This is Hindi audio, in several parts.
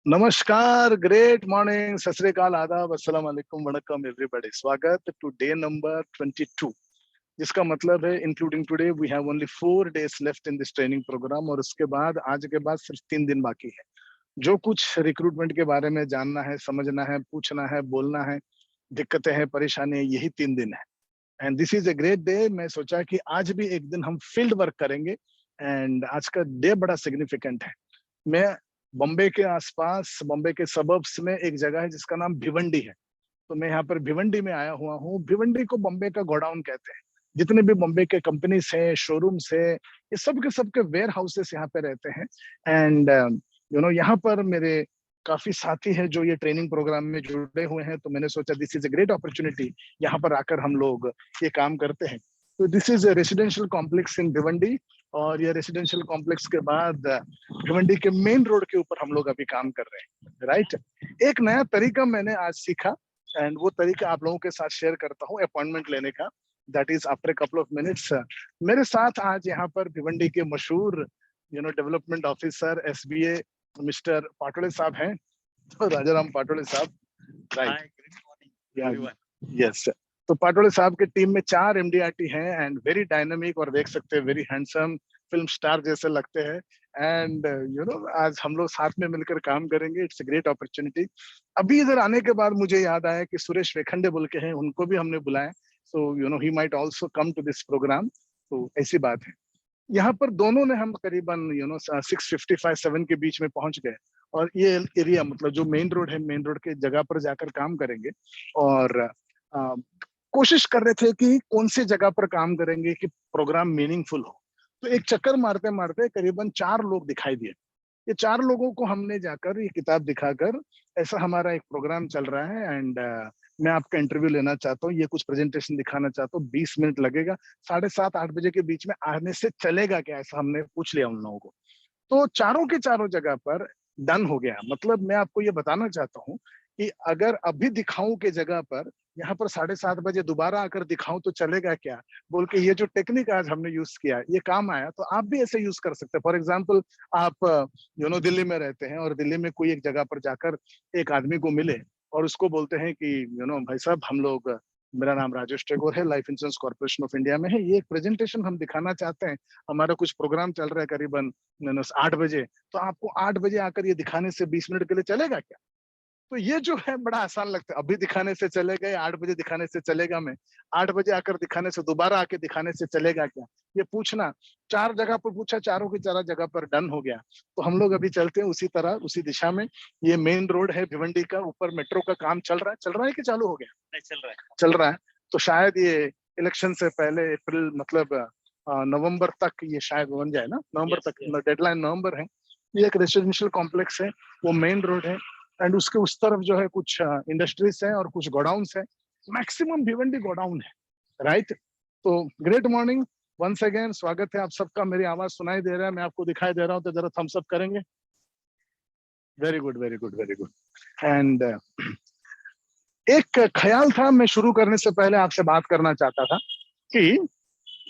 नमस्कार, ग्रेट मॉर्निंग, सत श्री अकाल, आदाब, अस्सलाम वालेकुम, वणक्कम एवरीबॉडी। स्वागत टू डे नंबर 22, जिसका मतलब है including today we have only 4 days left in this training programme. और उसके बाद आज के बाद सिर्फ 3 दिन बाकी है। जो कुछ रिक्रूटमेंट के बारे में जानना है, समझना है, पूछना है, बोलना है, दिक्कतें हैं, परेशानी है, यही 3 दिन है। And this is a great day. मैं सोचा कि आज भी एक दिन हम फील्ड वर्क करेंगे। एंड आज का डे बड़ा सिग्निफिकेंट है। मैं बॉम्बे के आसपास, बॉम्बे के सबर्ब्स में एक जगह है जिसका नाम भिवंडी है। तो मैं यहाँ पर भिवंडी में आया हुआ हूँ। भिवंडी को बॉम्बे का गोडाउन कहते हैं। जितने भी बॉम्बे के कंपनीज हैं, शोरूम्स है, ये सब के वेयर हाउसेस यहाँ पे रहते हैं। एंड यहाँ पर मेरे काफी साथी हैं जो ये ट्रेनिंग प्रोग्राम में जुड़े हुए हैं। तो मैंने सोचा this is a great opportunity, यहाँ पर आकर हम लोग ये काम करते हैं। तो this is a residential complex in Bhiwandi. और ये रेसिडेंशियल कॉम्प्लेक्स के बाद भिवंडी के मेन रोड के ऊपर हम लोग अभी काम कर रहे हैं, राइट। एक नया तरीका मैंने आज सीखा एंड वो तरीका आप लोगों के साथ शेयर करता हूँ अपॉइंटमेंट लेने का। That is after couple of minutes. मेरे साथ आज यहाँ पर भिवंडी के मशहूर development officer SBA mister Patole साहब हैं। तो राजाराम पाटोले साहब, राइट। यस। तो पाटोले साहब के टीम में 4 MDRT हैं एंड वेरी डायनामिक, और देख सकते हैं वेरी हैंडसम, फिल्म स्टार जैसे लगते हैं। एंड आज हम लोग साथ में मिलकर काम करेंगे। It's a great opportunity. अभी इधर आने के बाद मुझे याद आया कि सुरेश वेखंडे बोल के हैं, उनको भी हमने बुलाया। So he might also come to this programme. तो ऐसी बात है। यहाँ पर दोनों ने हम करीबन 6:55-7 के बीच में पहुंच गए। और ये एरिया मतलब जो मेन रोड है, मेन रोड के जगह पर जाकर काम करेंगे। और कोशिश कर रहे थे कि कौन सी जगह पर काम करेंगे कि प्रोग्राम मीनिंगफुल हो। तो एक चक्कर मारते मारते करीबन 4 लोग दिखाई दिए। ये 4 लोगों को हमने जाकर ये किताब दिखाकर, ऐसा हमारा एक प्रोग्राम चल रहा है। एंड मैं आपका इंटरव्यू लेना चाहता हूँ, ये कुछ प्रेजेंटेशन दिखाना चाहता हूँ। 20 मिनट लगेगा। 7:30-8 बजे के बीच में आने से चलेगा क्या, ऐसा हमने पूछ लिया उन लोगों को। तो चारों के चारों जगह पर डन हो गया। मतलब मैं आपको ये बताना चाहता हूँ कि अगर अभी दिखाऊं के जगह पर यहाँ पर 7:30 बजे दोबारा आकर दिखाऊं तो चलेगा क्या, बोल के ये जो टेक्निक आज हमने यूज किया ये काम आया। तो आप भी ऐसे यूज कर सकते हैं। फॉर एग्जाम्पल, आप दिल्ली में रहते हैं और दिल्ली में कोई एक जगह पर जाकर एक आदमी को मिले और उसको बोलते हैं कि भाई साहब, हम लोग, मेरा नाम राजेश टेगोर है, life insurance corporation of India में है, ये एक प्रेजेंटेशन हम दिखाना चाहते हैं, हमारा कुछ प्रोग्राम चल रहा है करीबन 8 बजे। तो आपको 8 बजे आकर ये दिखाने से 20 मिनट के लिए चलेगा क्या? तो ये जो है बड़ा आसान लगता है। अभी दिखाने से चलेगा, 8 बजे दिखाने से चलेगा, मैं 8 बजे आकर दिखाने से, दोबारा आके दिखाने से चलेगा क्या, ये पूछना। 4 जगह पर पूछा, चारों की 4 जगह पर डन हो गया। तो हम लोग अभी चलते हैं उसी तरह, उसी दिशा में। ये मेन रोड है भिवंडी का, ऊपर मेट्रो का काम चल रहा है कि चालू हो गया? नहीं, चल रहा है। तो शायद ये इलेक्शन से पहले, अप्रैल मतलब नवंबर तक ये शायद बन जाए ना। नवंबर तक डेडलाइन, नवंबर है। ये एक रेसिडेंशियल कॉम्प्लेक्स है, वो मेन रोड है। एंड उसके उस तरफ जो है कुछ इंडस्ट्रीज है और कुछ गोडाउन्स है। मैक्सिमम भिवंडी गोडाउन है, राइट। तो ग्रेट मॉर्निंग वंस अगेन, स्वागत है आप सबका। मेरी आवाज सुनाई दे रहा है, मैं आपको दिखाई दे रहा हूँ, तो जरा थम्स अप करेंगे। Very good, very good, very good. And एक ख्याल था, मैं शुरू करने से पहले आपसे बात करना चाहता था कि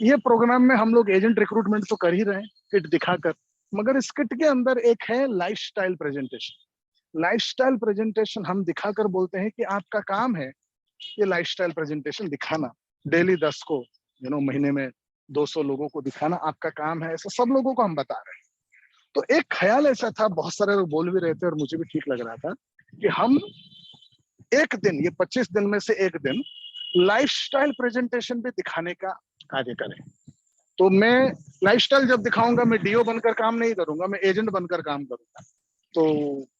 ये प्रोग्राम में हम लोग एजेंट रिक्रूटमेंट तो कर ही रहे हैं किट दिखाकर, मगर इस किट के अंदर एक है लाइफस्टाइल प्रेजेंटेशन। लाइफस्टाइल प्रेजेंटेशन हम दिखाकर बोलते हैं कि आपका काम है ये लाइफस्टाइल प्रेजेंटेशन दिखाना। डेली 10 को, महीने में 200 लोगों को दिखाना आपका काम है, ऐसा सब लोगों को हम बता रहे हैं। तो एक ख्याल ऐसा था, बहुत सारे लोग बोल भी रहे थे और मुझे भी ठीक लग रहा था कि हम एक दिन, ये 25 दिन में से एक दिन लाइफस्टाइल प्रेजेंटेशन भी दिखाने का कार्य करें। तो मैं लाइफस्टाइल जब दिखाऊंगा, मैं डीओ बनकर काम नहीं करूंगा, मैं एजेंट बनकर काम करूंगा। तो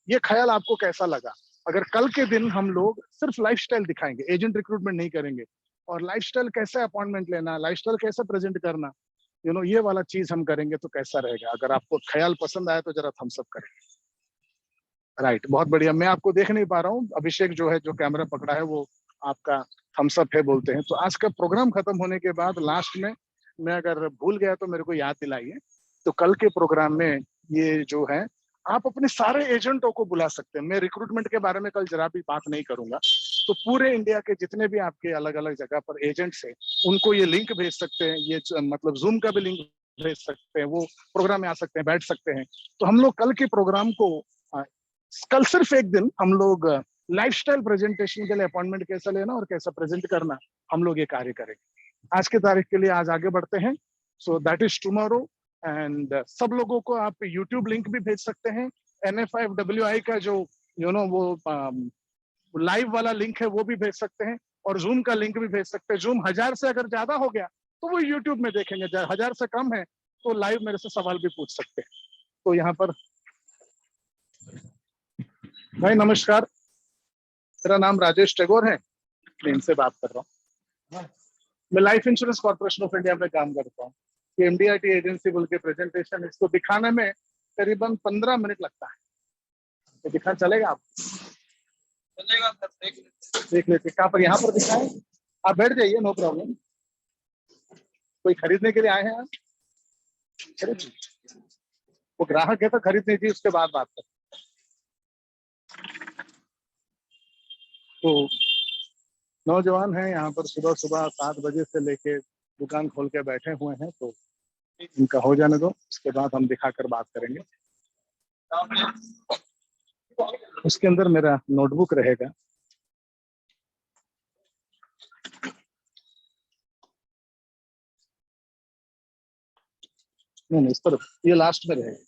ये ख्याल आपको कैसा लगा? अगर कल के दिन हम लोग सिर्फ लाइफस्टाइल दिखाएंगे, एजेंट रिक्रूटमेंट नहीं करेंगे, और लाइफस्टाइल कैसे अपॉइंटमेंट लेना, लाइफस्टाइल कैसे प्रेजेंट करना, ये वाला चीज हम करेंगे तो कैसा रहेगा? अगर आपको ख्याल पसंद आया तो जरा थम्स अप करें। राइट, बहुत बढ़िया। मैं आपको देख नहीं पा रहा हूँ, अभिषेक जो है, जो कैमरा पकड़ा है, वो आपका थम्स अप है बोलते हैं। तो आज का प्रोग्राम खत्म होने के बाद लास्ट में मैं अगर भूल गया तो मेरे को याद दिलाइए। तो कल के प्रोग्राम में ये जो है, आप अपने सारे एजेंटों को बुला सकते हैं। मैं रिक्रूटमेंट के बारे में कल जरा भी बात नहीं करूंगा। तो पूरे इंडिया के जितने भी आपके अलग अलग जगह पर एजेंट्स हैं, उनको ये लिंक भेज सकते हैं, ये मतलब जूम का भी लिंक भेज सकते हैं, वो प्रोग्राम में आ सकते हैं, बैठ सकते हैं। तो हम लोग कल के प्रोग्राम को कल सिर्फ एक दिन हम लोग लाइफस्टाइल प्रेजेंटेशन के लिए अपॉइंटमेंट कैसा लेना और कैसा प्रेजेंट करना, हम लोग ये कार्य करेंगे। आज की तारीख के लिए आज आगे बढ़ते हैं। So that is tomorrow. And सब लोगों को आप यूट्यूब लिंक भी भेज सकते हैं। NF5WI का जो वो लाइव वाला लिंक है वो भी भेज सकते हैं, और जूम का लिंक भी भेज सकते हैं। जूम 1000 से अगर ज्यादा हो गया तो वो यूट्यूब में देखेंगे, 1000 से कम है तो लाइव मेरे से सवाल भी पूछ सकते हैं। तो यहाँ पर भाई नमस्कार, मेरा नाम राजेश टैगोर है, मैं इनसे बात कर रहा हूँ। मैं life insurance corporation of India में काम करता हूँ। ये MDRT एजेंसी बोल के प्रेजेंटेशन, इसको दिखाने में करीबन 15 मिनट लगता है। तो दिखा चलेगा आप? चलेगा सर, देख लेते कहाँ पर, यहाँ पर दिखाएं। आप बैठ जाइए, नो प्रॉब्लम। कोई खरीदने के लिए आए हैं आप? खरीद, वो ग्राहक है तो खरीदनी थी, उसके बाद बात कर। तो नौजवान हैं यहाँ पर, सुबह सुबह 7 बजे से लेके दुकान खोल के बैठे हुए हैं, तो इनका हो जाने दो, उसके बाद हम दिखाकर बात करेंगे। उसके अंदर मेरा नोटबुक रहेगा। नहीं इस तरफ, ये लास्ट में रहेगा।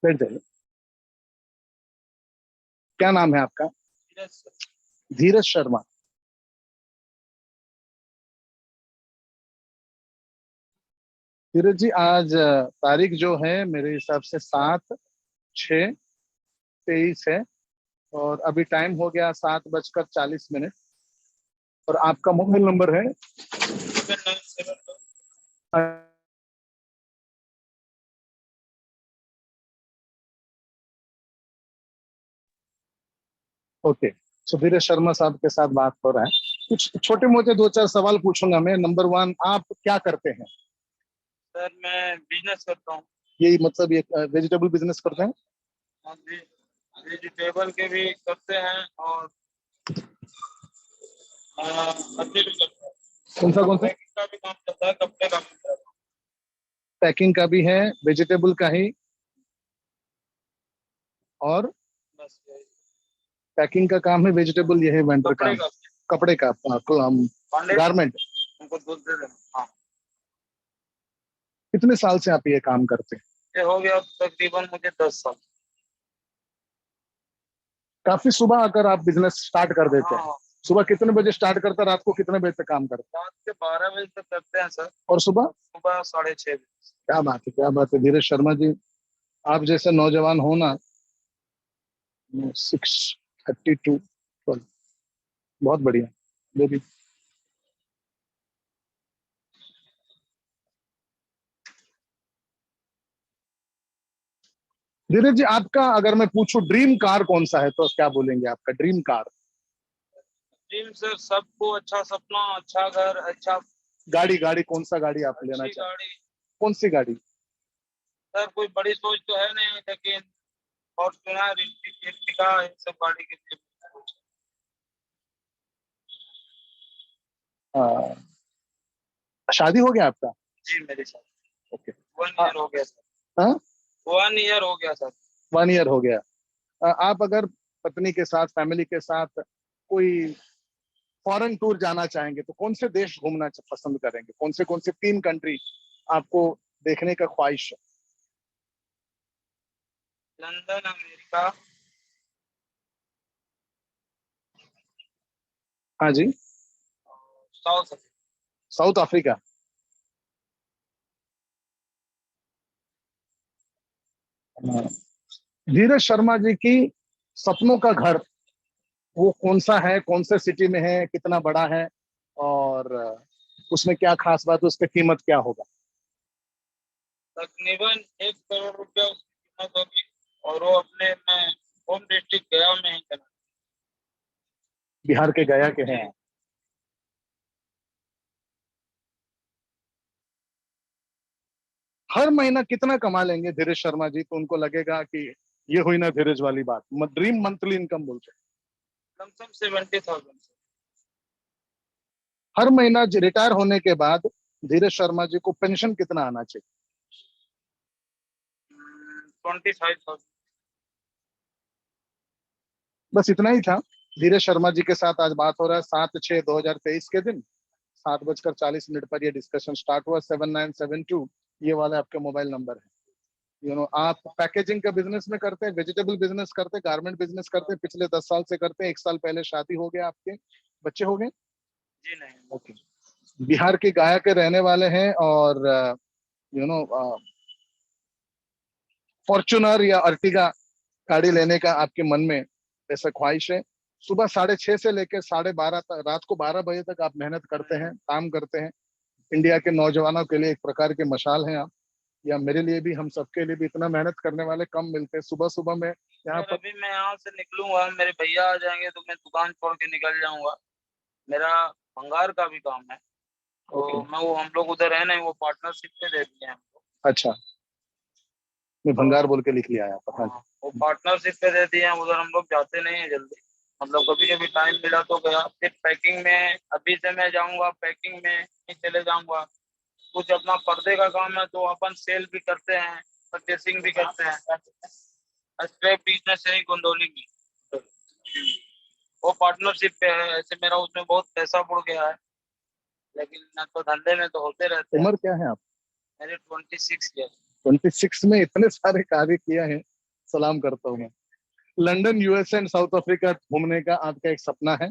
बैठ जाइए। क्या नाम है आपका? धीरज शर्मा। धीरज जी, आज तारीख जो है मेरे हिसाब से 7/6/23 है, और अभी टाइम हो गया 7:40 और आपका मोबाइल नंबर है? ओके। सो धीरज शर्मा साहब के साथ बात हो रहा है। कुछ छोटे मोटे 2-4 सवाल पूछूंगा मैं। नंबर 1, आप क्या करते हैं? सर मैं बिजनेस करता हूँ। यही मतलब ये वेजिटेबल बिजनेस करते हैं? हाँ जी, वेजिटेबल के भी करते हैं और सब्जी भी करते हैं। कौन सा पैकिंग का भी काम करता है, कपड़े का भी करता है। पैकिंग का भी है, वेजिटेबल का ही, और बस यही। पैकिंग का काम है, वेजिटेबल ये है वेंडर कपड़े काम, का कपड़े का, गारमेंट। उनको दूध दे देना। हाँ, कितने साल से आप ये काम करते हैं? ये हो गया तकरीबन मुझे 10 साल। काफी सुबह आकर आप बिजनेस स्टार्ट कर देते हैं। हाँ, सुबह कितने बजे स्टार्ट करते हैं, रात को कितने बजे तक काम करते रात के 12 बजे तक करते हैं सर, हैं, और सुबह? सुबह 6:30 बजे। क्या बात है, क्या बात है धीरज शर्मा जी, आप जैसे नौजवान हो ना। 6:32, बहुत बढ़िया। वो भी धीरज जी, आपका अगर मैं पूछूं ड्रीम कार कौन सा है तो क्या बोलेंगे? आपका ड्रीम कार? ड्रीम सर, सबको अच्छा सपना, अच्छा घर, अच्छा गाड़ी, गाड़ी कौन सा गाड़ी आप लेना अच्छी चाहते हैं? गाड़ी। कौन सी गाड़ी? सर कोई बड़ी सोच तो है नहीं, लेकिन फॉर्च्यूनर, एर्टिगा, इन सब गाड़ी के लिए सोच है। हाँ, शादी हो गया आपका? जी मेरे साथ ओके। 1 ईयर हो गया सर। हाँ, 1 ईयर हो गया सर। 1 ईयर हो गया। आप अगर पत्नी के साथ, फैमिली के साथ कोई फॉरेन टूर जाना चाहेंगे तो कौन से देश घूमना पसंद करेंगे? कौन से 3 कंट्री आपको देखने का ख्वाहिश है? लंदन, अमेरिका, हाँ जी। South Africa. South Africa. हाँ। धीरज शर्मा जी की सपनों का घर वो कौन सा है, कौन से सिटी में है, कितना बड़ा है, और उसमें क्या खास बात है, उसकी कीमत क्या होगा? तकरीबन 1 करोड़ रुपया उसकी कीमत होगी, और वो अपने में होम डिस्ट्रिक्ट गया में ही करना। बिहार के गया के हैं? हर महीना कितना कमा लेंगे धीरज शर्मा जी, तो उनको लगेगा कि ये हुई ना धीरज वाली बात, ड्रीम मंथली इनकम बोलते हैं। लमसम 70,000। हर महीना रिटायर होने के बाद धीरज शर्मा जी को पेंशन कितना आना चाहिए? 25,000। बस इतना ही था। धीरज शर्मा जी के साथ आज बात हो रहा है 7/6/2023 के दिन 7:40 पर ये डिस्कशन स्टार्ट हुआ। 7972 ये वाला आपका मोबाइल नंबर है। आप पैकेजिंग का बिजनेस में करते हैं, वेजिटेबल बिजनेस करते हैं, गारमेंट बिजनेस करते हैं, पिछले 10 साल से करते हैं, 1 साल पहले शादी हो गया, आपके बच्चे हो गए? जी नहीं। ओके। बिहार के गया के रहने वाले हैं और यू नो फॉर्चुनर या अर्टिगा गाड़ी लेने का आपके मन में ऐसा ख्वाहिश है। सुबह 6:30 से लेकर 12:30 तक, रात को 12 बजे तक आप मेहनत करते हैं, काम करते हैं। इंडिया के नौजवानों के लिए एक प्रकार के मशाल हैं आप, या मेरे लिए भी, हम सबके लिए भी। इतना मेहनत करने वाले कम मिलते हैं। सुबह सुबह में यहाँ सर पर अभी मैं यहाँ से निकलूंगा, मेरे भैया आ जाएंगे तो मैं दुकान छोड़ के निकल जाऊंगा। मेरा भंगार का भी काम है, तो मैं वो हम लोग उधर है नहीं, वो पार्टनरशिप पे दे दिए हैं हमको। अच्छा, मैं भंगार बोल के लिख लिया यहाँ पर। हाँ हाँ, वो पार्टनरशिप पे दे दिए हैं, उधर हम लोग जाते नहीं है जल्दी। मतलब कभी कभी टाइम मिला तो गया, फिर पैकिंग में अभी से मैं जाऊंगा, पैकिंग में ही चले जाऊंगा। कुछ अपना पर्दे का काम है तो अपन सेल भी करते हैं, परचेसिंग भी करते हैं। स्क्रैप बिजनेस है गोंदोली की, वो पार्टनरशिप पे है। ऐसे मेरा उसमें बहुत पैसा बुड़ गया है, लेकिन न तो धंधे में तो होते रहते हैं। उम्र क्या है आप? मेरे 26 ईयर। 26 में इतने सारे कार्य किया है, सलाम करता हूँ मैं। London, USA and south Africa घूमने का आपका एक सपना है।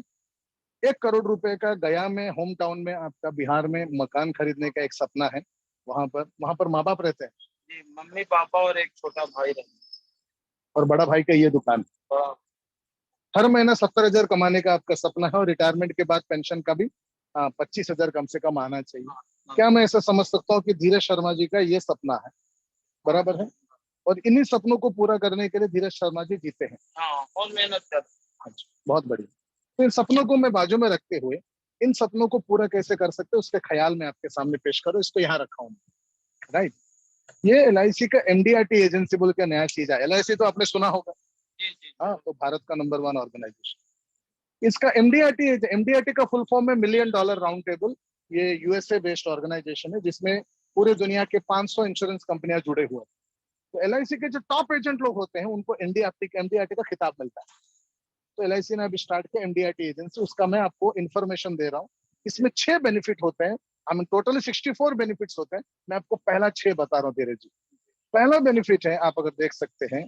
1 करोड़ रुपए का गया में, होम टाउन में आपका, बिहार में मकान खरीदने का एक सपना है। वहां पर माँ बाप रहते हैं जी, मम्मी पापा और एक छोटा भाई रहते और बड़ा भाई का ये दुकान। हैं। हर महीना 70,000 कमाने का आपका सपना है और रिटायरमेंट के बाद पेंशन का भी 25,000 कम से कम आना चाहिए। क्या मैं ऐसा समझ सकता हूँ कि धीरज शर्मा जी का ये सपना है? बराबर है। और इन्हीं सपनों को पूरा करने के लिए धीरज शर्मा जी जीते हैं। हाँ, बहुत मेहनत करते हाँ जी, बहुत बढ़िया। तो इन सपनों को मैं बाजू में रखते हुए, इन सपनों को पूरा कैसे कर सकते हैं उसके ख्याल में आपके सामने पेश करो। इसको यहाँ रखा हूँ, राइट। ये एलआईसी का एमडीआरटी एजेंसी बोल के नया चीज है। एलआईसी तो आपने सुना होगा। हैं। जी जी। हाँ, तो भारत का नंबर 1 ऑर्गेनाइजेशन। इसका एमडीआरटी का फुल फॉर्म है मिलियन डॉलर राउंड टेबल। ये यूएसए बेस्ड ऑर्गेनाइजेशन है जिसमें पूरे दुनिया के 500 इंश्योरेंस कंपनियां जुड़े हुए हैं। तो एलआईसी के जो टॉप एजेंट लोग होते हैं उनको एमडीआरटी का खिताब मिलता है। तो एलआईसी ने अभी स्टार्ट किया एमडीआरटी एजेंसी, उसका मैं आपको इन्फॉर्मेशन दे रहा हूँ। इसमें 6 बेनिफिट होते हैं। हम टोटली 64 बेनिफिट्स होते हैं। मैं आपको पहला 6 बता रहा हूँ धीरे जी। पहला बेनिफिट है, आप अगर देख सकते हैं,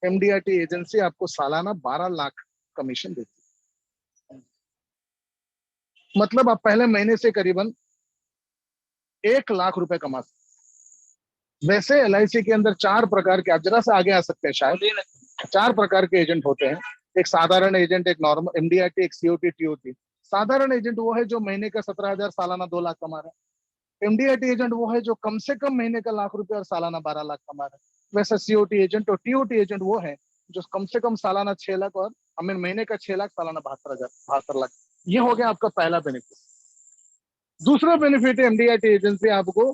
एमडीआरटी एजेंसी आपको सालाना 12 लाख कमीशन देती है। मतलब आप पहले महीने से करीबन 1 लाख रुपए कमा सकते हैं। वैसे एलआईसी के अंदर 4 प्रकार के, आप जरा से आगे आ सकते हैं शायद, बोलिए ना। 4 प्रकार के एजेंट होते हैं। एक साधारण एजेंट, एक नॉर्मल एमडीआरटी, एक सीओटी, टीओटी। साधारण एजेंट वो है जो महीने का 17,000, सालाना 2 लाख कमा रहा है। एमडीआरटी एजेंट वो है जो कम से कम महीने का 1 लाख रुपए और सालाना 12 लाख कमा रहा है। वैसे सीओटी एजेंट और टीओटी एजेंट वो है जो कम से कम सालाना 6 लाख और महीने का 6 लाख, सालाना 72,000, 72 लाख। ये हो गया आपका पहला बेनिफिट। दूसरा बेनिफिट है, एमडीआरटी एजेंसी आपको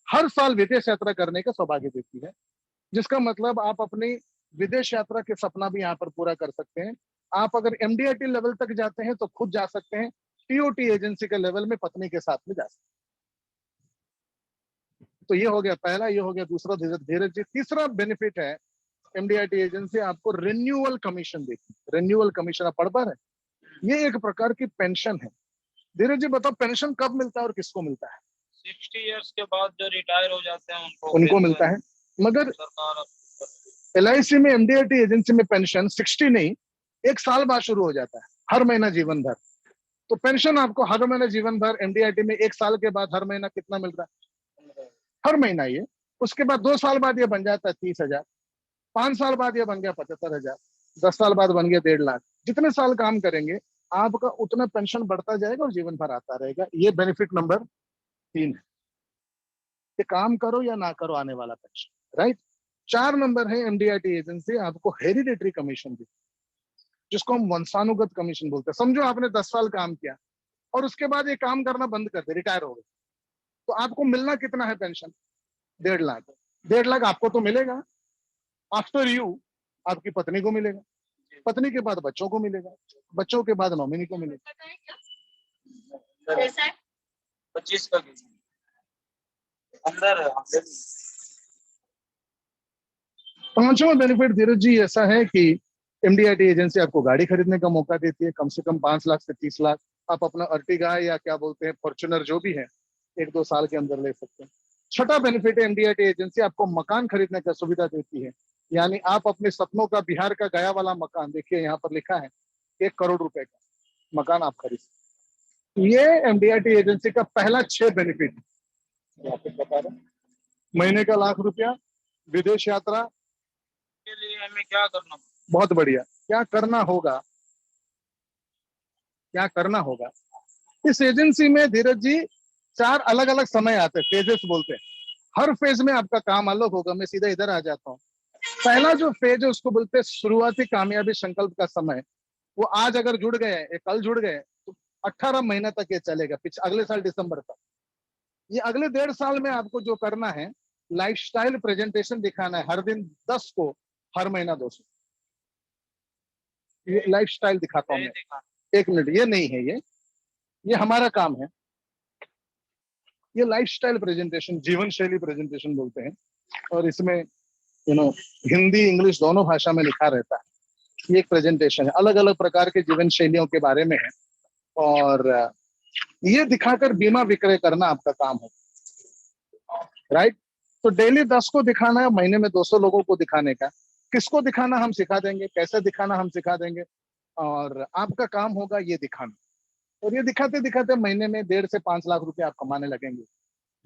हर साल विदेश यात्रा करने का सौभाग्य देती है। जिसका मतलब आप अपनी विदेश यात्रा के सपना भी यहाँ पर पूरा कर सकते हैं। आप अगर एमडीआरटी लेवल तक जाते हैं तो खुद जा सकते हैं, टीओटी एजेंसी के लेवल में पत्नी के साथ में जा सकते हैं। तो ये हो गया पहला, ये हो गया दूसरा धीरज धीरज जी। तीसरा बेनिफिट है, एमडीआरटी एजेंसी आपको रिन्यूअल कमीशन देती है। रिन्यूअल कमीशन आप पढ़ पा रहे हैं? ये एक प्रकार की पेंशन है। धीरज जी बताओ, पेंशन कब मिलता है और किसको मिलता है? 60 ईयर्स के बाद जो रिटायर हो जाते हैं उनको उनको फिर मिलता है। मगर सरकार। एलआईसी में, एमडीआरटी एजेंसी में पेंशन 60 नहीं, 1 साल बाद शुरू हो जाता है, हर महीना जीवन भर। तो पेंशन आपको हर महीना जीवन भर, एमडीआरटी में 1 साल के बाद हर महीना कितना मिल रहा है? हर महीना ये। उसके बाद 2 साल बाद ये बन जाता है 30,000, 5 साल बाद ये बन गया 75,000, 10 साल बाद बन गया 1.5 लाख। जितने साल काम करेंगे आपका उतना पेंशन बढ़ता जाएगा और जीवन भर आता रहेगा। ये बेनिफिट नंबर 3 है कि काम करो या ना करो आने वाला पेंशन, राइट। 4 नंबर है, एमडीआरटी एजेंसी आपको हेरिडेटरी कमीशन दी, जिसको हम वंशानुगत कमीशन बोलते हैं। समझो आपने 10 साल काम किया और उसके बाद ये काम करना बंद कर दे, रिटायर हो गए, तो आपको मिलना कितना है पेंशन? 1.5 लाख। 1.5 लाख आपको तो मिलेगा, आफ्टर यू आपकी पत्नी को मिलेगा, पत्नी के बाद बच्चों को मिलेगा, बच्चों के बाद नॉमिनी को मिलेगा। 25 का अंदर है। पांचवा बेनिफिट धीरज जी ऐसा है कि एमडीआरटी एजेंसी आपको गाड़ी खरीदने का मौका देती है, कम से कम 5 लाख से 30 लाख। आप अपना अर्टिगा या क्या बोलते हैं फॉर्च्यूनर जो भी है 1-2 साल के अंदर ले सकते हैं। छठा बेनिफिट है एमडीआरटी एजेंसी आपको मकान खरीदने का सुविधा देती है, यानी आप अपने सपनों का बिहार का गया वाला मकान, देखिए यहाँ पर लिखा है 1 करोड़ रुपए का मकान आप खरीद सकते हैं। ये एमडीआरटी एजेंसी का पहला 6 बेनिफिट आपको बता रहे हैं। महीने का ₹1,00,000, विदेश यात्रा। के लिए हमें क्या करना? बहुत बढ़िया। क्या करना होगा, क्या करना होगा, इस एजेंसी में धीरज जी 4 अलग अलग समय आते हैं, फेजेस बोलते हैं। हर फेज में आपका काम अलग होगा। मैं सीधा इधर आ जाता हूँ। पहला जो फेज है उसको बोलते हैं शुरुआती कामयाबी संकल्प का समय। वो आज अगर जुड़ गए, कल जुड़ गए तो 18 महीने तक ये चलेगा, अगले साल दिसंबर तक। ये अगले 1.5 साल में आपको जो करना है, लाइफस्टाइल प्रेजेंटेशन दिखाना है हर दिन 10 को, हर महीना 200। ये लाइफस्टाइल दिखाता हूँ मैं। 1 मिनट, ये नहीं है, ये हमारा काम है। ये लाइफस्टाइल प्रेजेंटेशन, जीवन शैली प्रेजेंटेशन बोलते हैं, और इसमें हिंदी इंग्लिश दोनों भाषा में लिखा रहता है। ये एक प्रेजेंटेशन है, अलग अलग प्रकार के जीवन शैलियों के बारे में है, और ये दिखाकर बीमा विक्रय करना आपका काम है, राइट। तो डेली 10 को दिखाना है, महीने में 200 लोगों को दिखाने का। किसको दिखाना हम सिखा देंगे, कैसे दिखाना हम सिखा देंगे, और आपका काम होगा ये दिखाना। और ये दिखाते दिखाते महीने में 1.5 से 5 लाख रुपए आप कमाने लगेंगे।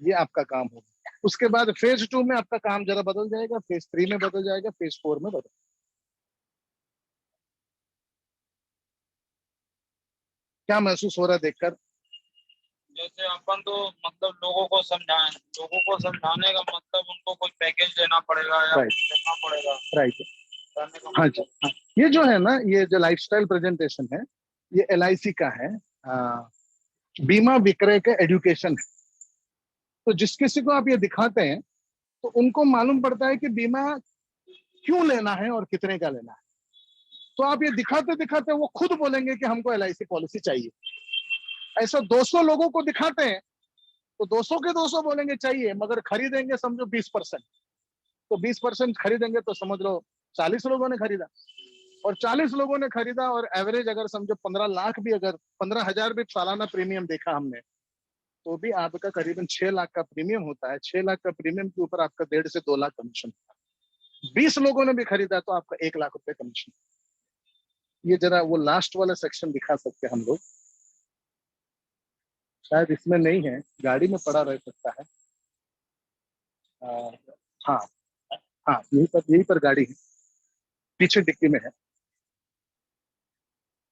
ये आपका काम होगा। उसके बाद फेज 2 में आपका काम जरा बदल जाएगा, फेज 3 में बदल जाएगा, फेज 4 में बदल। क्या महसूस हो रहा है देखकर? जैसे अपन तो मतलब लोगों को समझाने का मतलब उनको कोई पैकेज देना पड़ेगा या राइट, कुछ देना पड़ेगा। राइट। करने का हाँ जी, हाँ। ये जो है ना, ये जो लाइफस्टाइल प्रेजेंटेशन है, ये एलआईसी का है। बीमा विक्रय का एजुकेशन है। तो जिस किसी को आप ये दिखाते हैं तो उनको मालूम पड़ता है कि बीमा क्यों लेना है और कितने का लेना है। तो आप ये दिखाते दिखाते वो खुद बोलेंगे कि हमको एलआईसी पॉलिसी चाहिए। ऐसा 200 लोगों को दिखाते हैं तो 200 के 200 बोलेंगे चाहिए, मगर खरीदेंगे समझो 20%। तो 20% खरीदेंगे तो समझ लो 40 लोगों ने खरीदा, और 40 लोगों ने खरीदा, और एवरेज अगर समझो 15 लाख भी, अगर 15,000 भी सालाना प्रीमियम देखा हमने, तो भी आपका करीबन 6 लाख का प्रीमियम होता है। 6 लाख का प्रीमियम के ऊपर आपका 1.5 से 2 लाख कमीशन होता है। 20 लोगों ने भी खरीदा तो आपका 1 लाख रुपए कमीशन। ये जरा वो लास्ट वाला सेक्शन दिखा सकते हैं हम लोग, शायद इसमें नहीं है, गाड़ी में पड़ा रह सकता है। आ, हाँ, हाँ, यही पर गाड़ी है, पीछे डिक्की में है।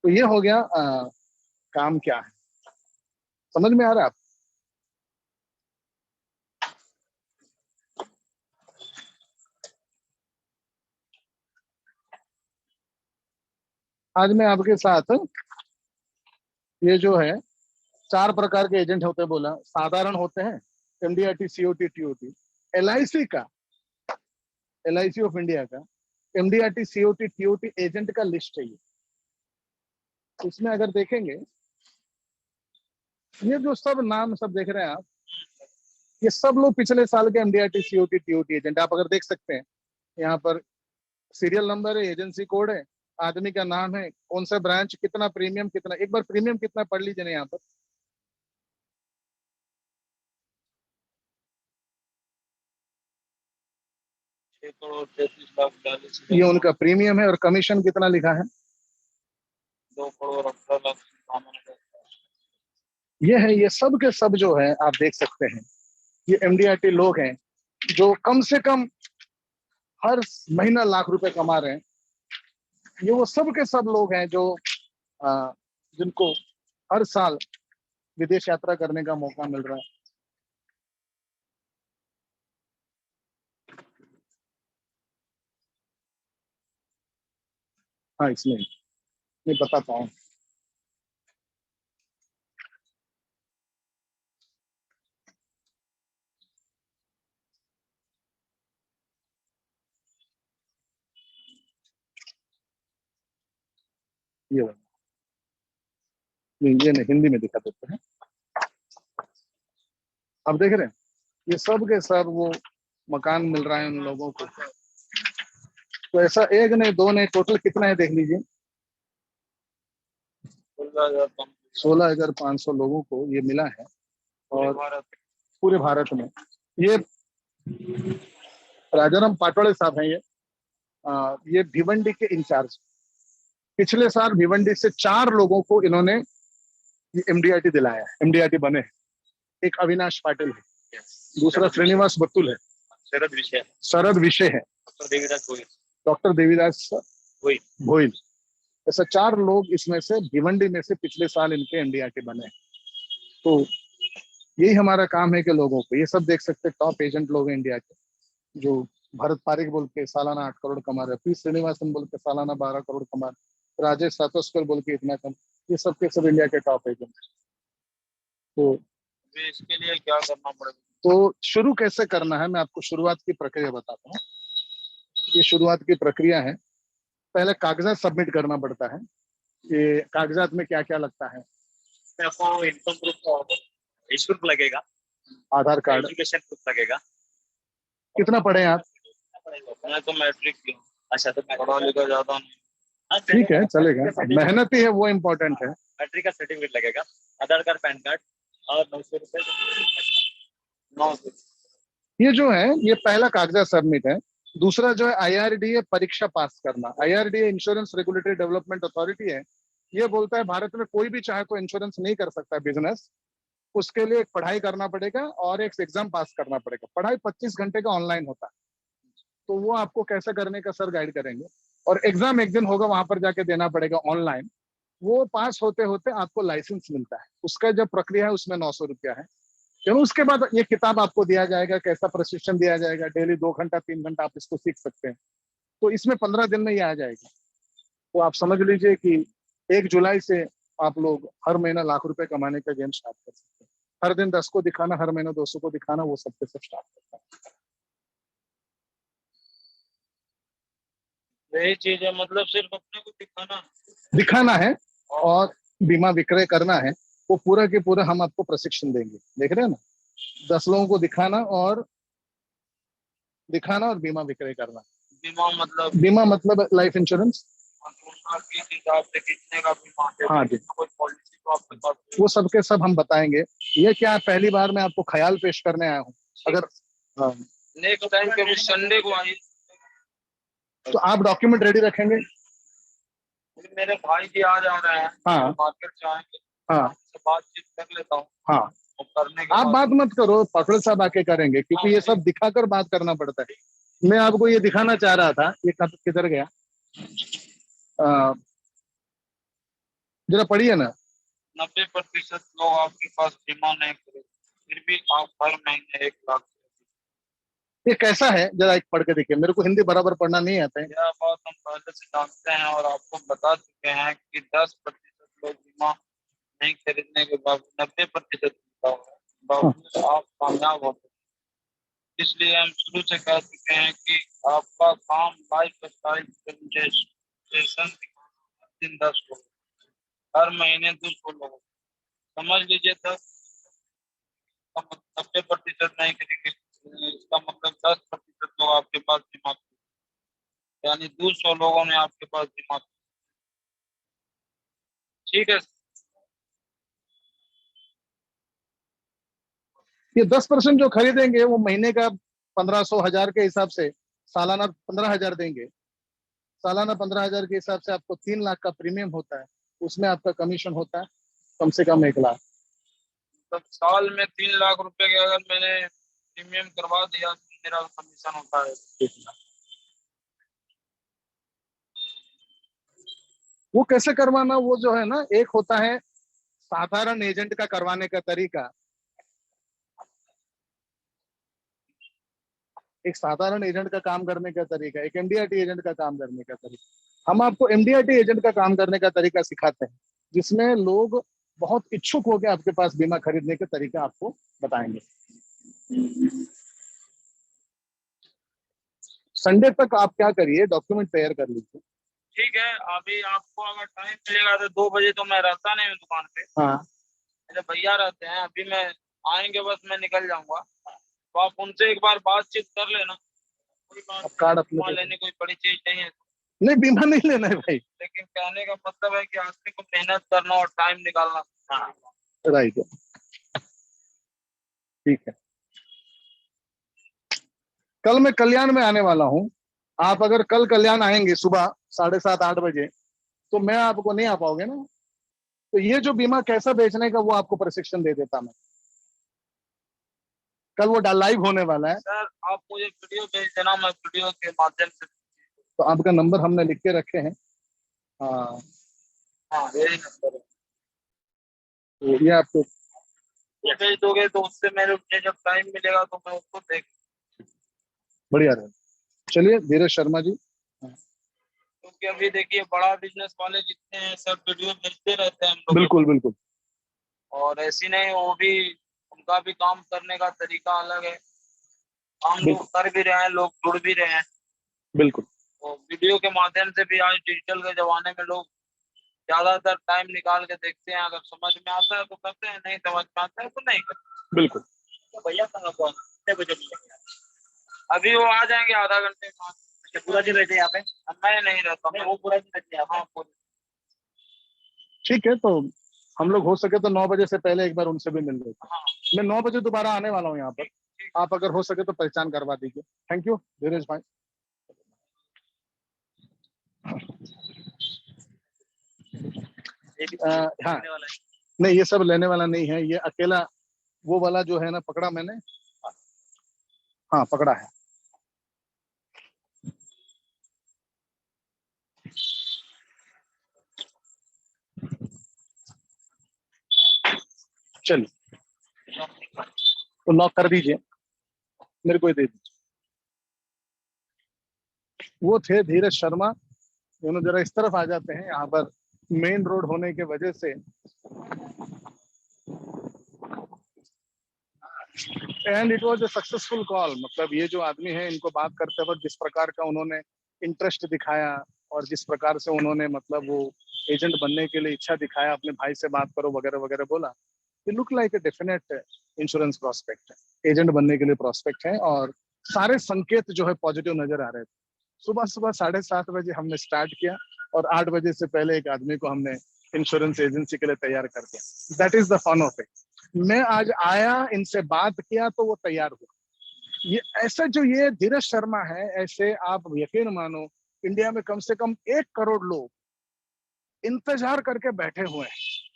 तो ये हो गया काम क्या है, समझ में आ रहा है आप? आज मैं आपके साथ ये जो है 4 प्रकार के एजेंट होते हैं बोला, साधारण होते हैं, एमडीआरटी, सीओटी, टीओटी। एलआईसी का, एलआईसी ऑफ इंडिया का एमडीआरटी, सीओटी, टीओटी एजेंट का लिस्ट चाहिए। इसमें अगर देखेंगे, ये जो सब नाम सब देख रहे हैं आप, ये सब लोग पिछले साल के एमडीआरटी, सीओटी, टीओटी एजेंट। आप अगर देख सकते हैं यहाँ पर सीरियल नंबर है, एजेंसी कोड है, आदमी का नाम है, कौन सा ब्रांच, कितना प्रीमियम, कितना, एक बार प्रीमियम कितना पढ़ लीजिए ना यहाँ पर। 6 करोड़ 33 लाख 42 ये उनका प्रीमियम है, और कमीशन कितना लिखा है? 2 करोड़ 18 लाख 57 हजार। ये है, ये सब के सब जो है आप देख सकते हैं, ये एमडीआरटी लोग हैं जो कम से कम हर महीना ₹1,00,000 कमा रहे हैं। ये वो सब के सब लोग हैं जो जिनको हर साल विदेश यात्रा करने का मौका मिल रहा है। हाँ, इसमें मैं बताता हूँ। ये वाला। नहीं ये नहीं, हिंदी में दिखा देते हैं। अब देख रहे हैं, ये सब के सब वो मकान मिल रहा है उन लोगों को। तो ऐसा एक नहीं दो नहीं, टोटल कितना है देख लीजिए, 16,500 लोगों को ये मिला है। और पूरे भारत में ये राजाराम पाटोले साहब हैं, ये भिवंडी के इंचार्ज। पिछले साल भिवंडी से 4 लोगों को इन्होंने ये एमडीआरटी दिलाया है, एमडीआरटी बने हैं। एक अविनाश पाटिल है, दूसरा श्रीनिवास बत्तुल है, शरद विषय है, डॉक्टर देवीदास भोइल। ऐसा 4 लोग इसमें से भिवंडी में से पिछले साल इनके एमडीआरटी बने हैं। तो यही हमारा काम है कि लोगों को, ये सब देख सकते हैं टॉप एजेंट लोग हैं इंडिया के, जो भरत पारिक बोल के सालाना 8 करोड़ कमा रहे, पी श्रीनिवासन बोल के सालाना 12 करोड़ कमा रहे, राजेश सातोस्कर बोल के इतना कम, ये सब के सब इंडिया के टॉप एजेंट। तो इसके लिए क्या करना पड़ेगा? तो शुरू कैसे करना है, मैं आपको शुरुआत की प्रक्रिया बताता हूँ। ये शुरुआत की प्रक्रिया है, पहले कागजात सबमिट करना पड़ता है। ये कागजात में क्या क्या लगता है? आपको इनकम प्रूफ, एज प्रूफ लगेगा, आधार कार्ड, एजुकेशन प्रूफ लगेगा। कितना पढ़े आप? मैं तो मैट्रिक की हूँ। अच्छा, तो पढ़ा लिखा ज्यादा नहीं। ठीक है चलेगा, मेहनत ही है वो इम्पोर्टेंट है। मैट्रिक का सर्टिफिकेट लगेगा, आधार कार्ड, पैन कार्ड और 900 रुपए। 900। ये जो है ये पहला कागजात सबमिट है। दूसरा जो है IRDA परीक्षा पास करना। IRDA insurance regulatory development authority है, ये बोलता है भारत में कोई भी चाहे तो इंश्योरेंस नहीं कर सकता बिजनेस, उसके लिए एक पढ़ाई करना पड़ेगा और एक एग्जाम पास करना पड़ेगा। पढ़ाई 25 घंटे का ऑनलाइन होता है, तो वो आपको कैसे करने का सर गाइड करेंगे। और एग्जाम एक दिन होगा, वहां पर जाके देना पड़ेगा ऑनलाइन। वो पास होते होते आपको लाइसेंस मिलता है, उसका जो प्रक्रिया है उसमें 900 रुपया है। क्यों, उसके बाद ये किताब आपको दिया जाएगा, कैसा प्रशिक्षण दिया जाएगा, डेली 2 घंटा 3 घंटा आप इसको सीख सकते हैं। तो इसमें 15 दिन में ये आ जाएगा। तो आप समझ लीजिए कि 1 जुलाई से आप लोग हर महीना लाख रुपए कमाने का गेम स्टार्ट कर सकते हैं। हर दिन 10 को दिखाना, हर महीना 200 को दिखाना, वो सबके सब स्टार्ट करता है। यही चीज है, मतलब सिर्फ अपने को दिखाना है और बीमा विक्रय करना है। वो पूरा के पूरा हम आपको प्रशिक्षण देंगे, देख रहे हैं ना, 10 लोगों को दिखाना और बीमा विक्रय करना। बीमा मतलब लाइफ इंश्योरेंस। हिसाब से कितने का बीमा है, हाँ जी, कोई पॉलिसी तो आपके पास वो सबके सब हम बताएंगे। ये क्या पहली बार मैं आपको ख्याल पेश करने आया हूँ। अगर नेक्स्ट टाइम कभी संडे को आइए तो आप डॉक्यूमेंट रेडी रखेंगे। मेरे भाई भी आ जा रहे हैं, हाँ मार्केट से आएंगे, हाँ बातचीत कर लेता हूँ। हाँ, करने के आप बात मत करो, पाटोले साहब आके करेंगे, क्योंकि ये सब दिखाकर बात करना पड़ता है। मैं आपको ये दिखाना चाह रहा था, ये किधर गया, जरा पढ़िए ना। 90% लोग आपके पास बीमा नहीं करेंगे, फिर भी आप हर महीने 1 लाख। ये कैसा है, जरा एक पढ़ के देखिए, मेरे को हिंदी बराबर पढ़ना नहीं आता है। यह बात हम पहले से जानते हैं और आपको बता चुके हैं कि 10% लोग बीमा नहीं खरीदने के बावजूद 90% बावजूद आप कामयाब होते हैं। इसलिए हम शुरू से कह चुके हैं कि आपका काम लाइफ स्टाइल दिन 10 लोग, हर महीने 200 लोग, समझ लीजिए 90% नहीं करेंगे, इसका मतलब 10% लोग आपके पास बीमा, यानी 200 लोगों ने आपके पास बीमा। ठीक है, ये 10% जो खरीदेंगे वो महीने का 1500 हजार के हिसाब से सालाना 15,000 देंगे। सालाना 15,000 के हिसाब से आपको 3 लाख का प्रीमियम होता है, उसमें आपका कमीशन होता है कम से कम 1 लाख। तब साल में 3 लाख रुपए के अगर मैंने प्रीमियम करवा दिया तो मेरा कमीशन होता है 1 लाख। वो कैसे करवाना, वो जो है ना, एक होता है साधारण एजेंट का करवाने का तरीका, एक साधारण एजेंट का काम करने का तरीका, एक एमडीआरटी एजेंट का काम करने का तरीका। हम आपको एमडीआरटी एजेंट का काम करने का तरीका सिखाते हैं, जिसमें लोग बहुत इच्छुक होकर आपके पास बीमा खरीदने के तरीका आपको बताएंगे। संडे तक आप क्या करिए, डॉक्यूमेंट तैयार कर लीजिए। ठीक है, अभी आपको अगर टाइम मिलेगा तो 2 बजे तो मैं रहता नहीं हूँ दुकान पे, हाँ मेरे भैया रहते हैं। अभी मैं आएंगे बस मैं निकल जाऊंगा, तो आप उनसे एक बार बातचीत कर लेना। कोई बात अब नहीं, कार्ड अपने बीमा पे लेने कोई बड़ी चीज नहीं है, नहीं, बीमा नहीं लेना है भाई। लेकिन कहने का मतलब है कि आदमी को मेहनत करना और टाइम निकालना। हाँ। राइट है, ठीक है। कल मैं कल्याण में आने वाला हूँ। आप अगर कल कल्याण आएंगे सुबह 7:30-8 बजे, तो मैं आपको नहीं आ पाओगे ना। तो ये जो बीमा कैसा बेचने का, वो आपको प्रशिक्षण दे देता मैं। कल वो लाइव होने वाला है। सर आप मुझे वीडियो भेज देना, मैं वीडियो के माध्यम से। तो आपका नंबर हमने लिख के रखे हैं। हाँ, हाँ यही नंबर है। तो ये आपको ये भेज दोगे तो उससे मेरे मुझे जब टाइम मिलेगा तो मैं उसको देख, बढ़िया रहेगा। चलिए धीरज शर्मा जी। क्योंकि अभी देखिए बड़ा बिजनेस वाले जितने हैं सब वीडियो भेजते रहते हैं हम लोग बिल्कुल को। बिल्कुल। और ऐसी नहीं, वो भी उनका भी काम करने का तरीका अलग है। हम लोग बिल्कुल कर भी रहे हैं, लोग जुड़ भी रहे हैं। बिल्कुल। तो वीडियो के माध्यम से भी आज डिजिटल के जमाने में लोग ज्यादातर टाइम निकाल के देखते हैं। अगर समझ में आता है तो करते हैं, नहीं समझ में आता है तो नहीं करते। बिल्कुल तो भैया कहाँ कौन कितने बजे मिलेंगे? अभी वो आ जाएंगे आधा घंटे बाद। अच्छा, पूरा दिन रहते हैं यहाँ पे? मैं नहीं रहता, मैं वो पूरा दिन रहते हैं। हाँ पूरा। ठीक है। तो हम लोग हो सके तो 9 बजे से पहले एक बार उनसे भी मिल लेते हाँ हैं। मैं 9 बजे दोबारा आने वाला हूँ यहाँ पर। ठीक ठीक। आप अगर हो सके तो पहचान करवा दीजिए। थैंक यू धीरज भाई। ये भी हाँ, लेने वाला है। नहीं ये सब लेने वाला नहीं है, ये अकेला वो वाला जो है ना, पकड़ा मैंने। हाँ पकड़ा है। चलिए, तो लॉक कर दीजिए, मेरे को ही दे दीजिए। वो थे धीरज शर्मा। दोनों जरा इस तरफ आ जाते हैं, यहाँ पर मेन रोड होने के वजह से। And it was a successful call. मतलब ये जो आदमी है, इनको बात करते वक्त जिस प्रकार का उन्होंने इंटरेस्ट दिखाया, और जिस प्रकार से उन्होंने मतलब वो एजेंट बनने के लिए इच्छा दिखाया, अपने भाई से बात करो वगैरह वगैरह बोला, ये look like a definite insurance prospect है, एजेंट बनने के लिए प्रोस्पेक्ट है। और सारे संकेत जो है पॉजिटिव नजर आ रहे थे। सुबह सुबह 7:30 बजे हमने स्टार्ट किया, और 8 बजे से पहले एक आदमी को हमने इंश्योरेंस एजेंसी के लिए तैयार कर दिया। That is the fun of it. मैं आज आया, इनसे बात किया, तो वो तैयार हुआ। ये ऐसा जो ये धीरज शर्मा है, ऐसे आप यकीन मानो, इंडिया में कम से कम 1 करोड़ लोग इंतजार करके बैठे हुए हैं।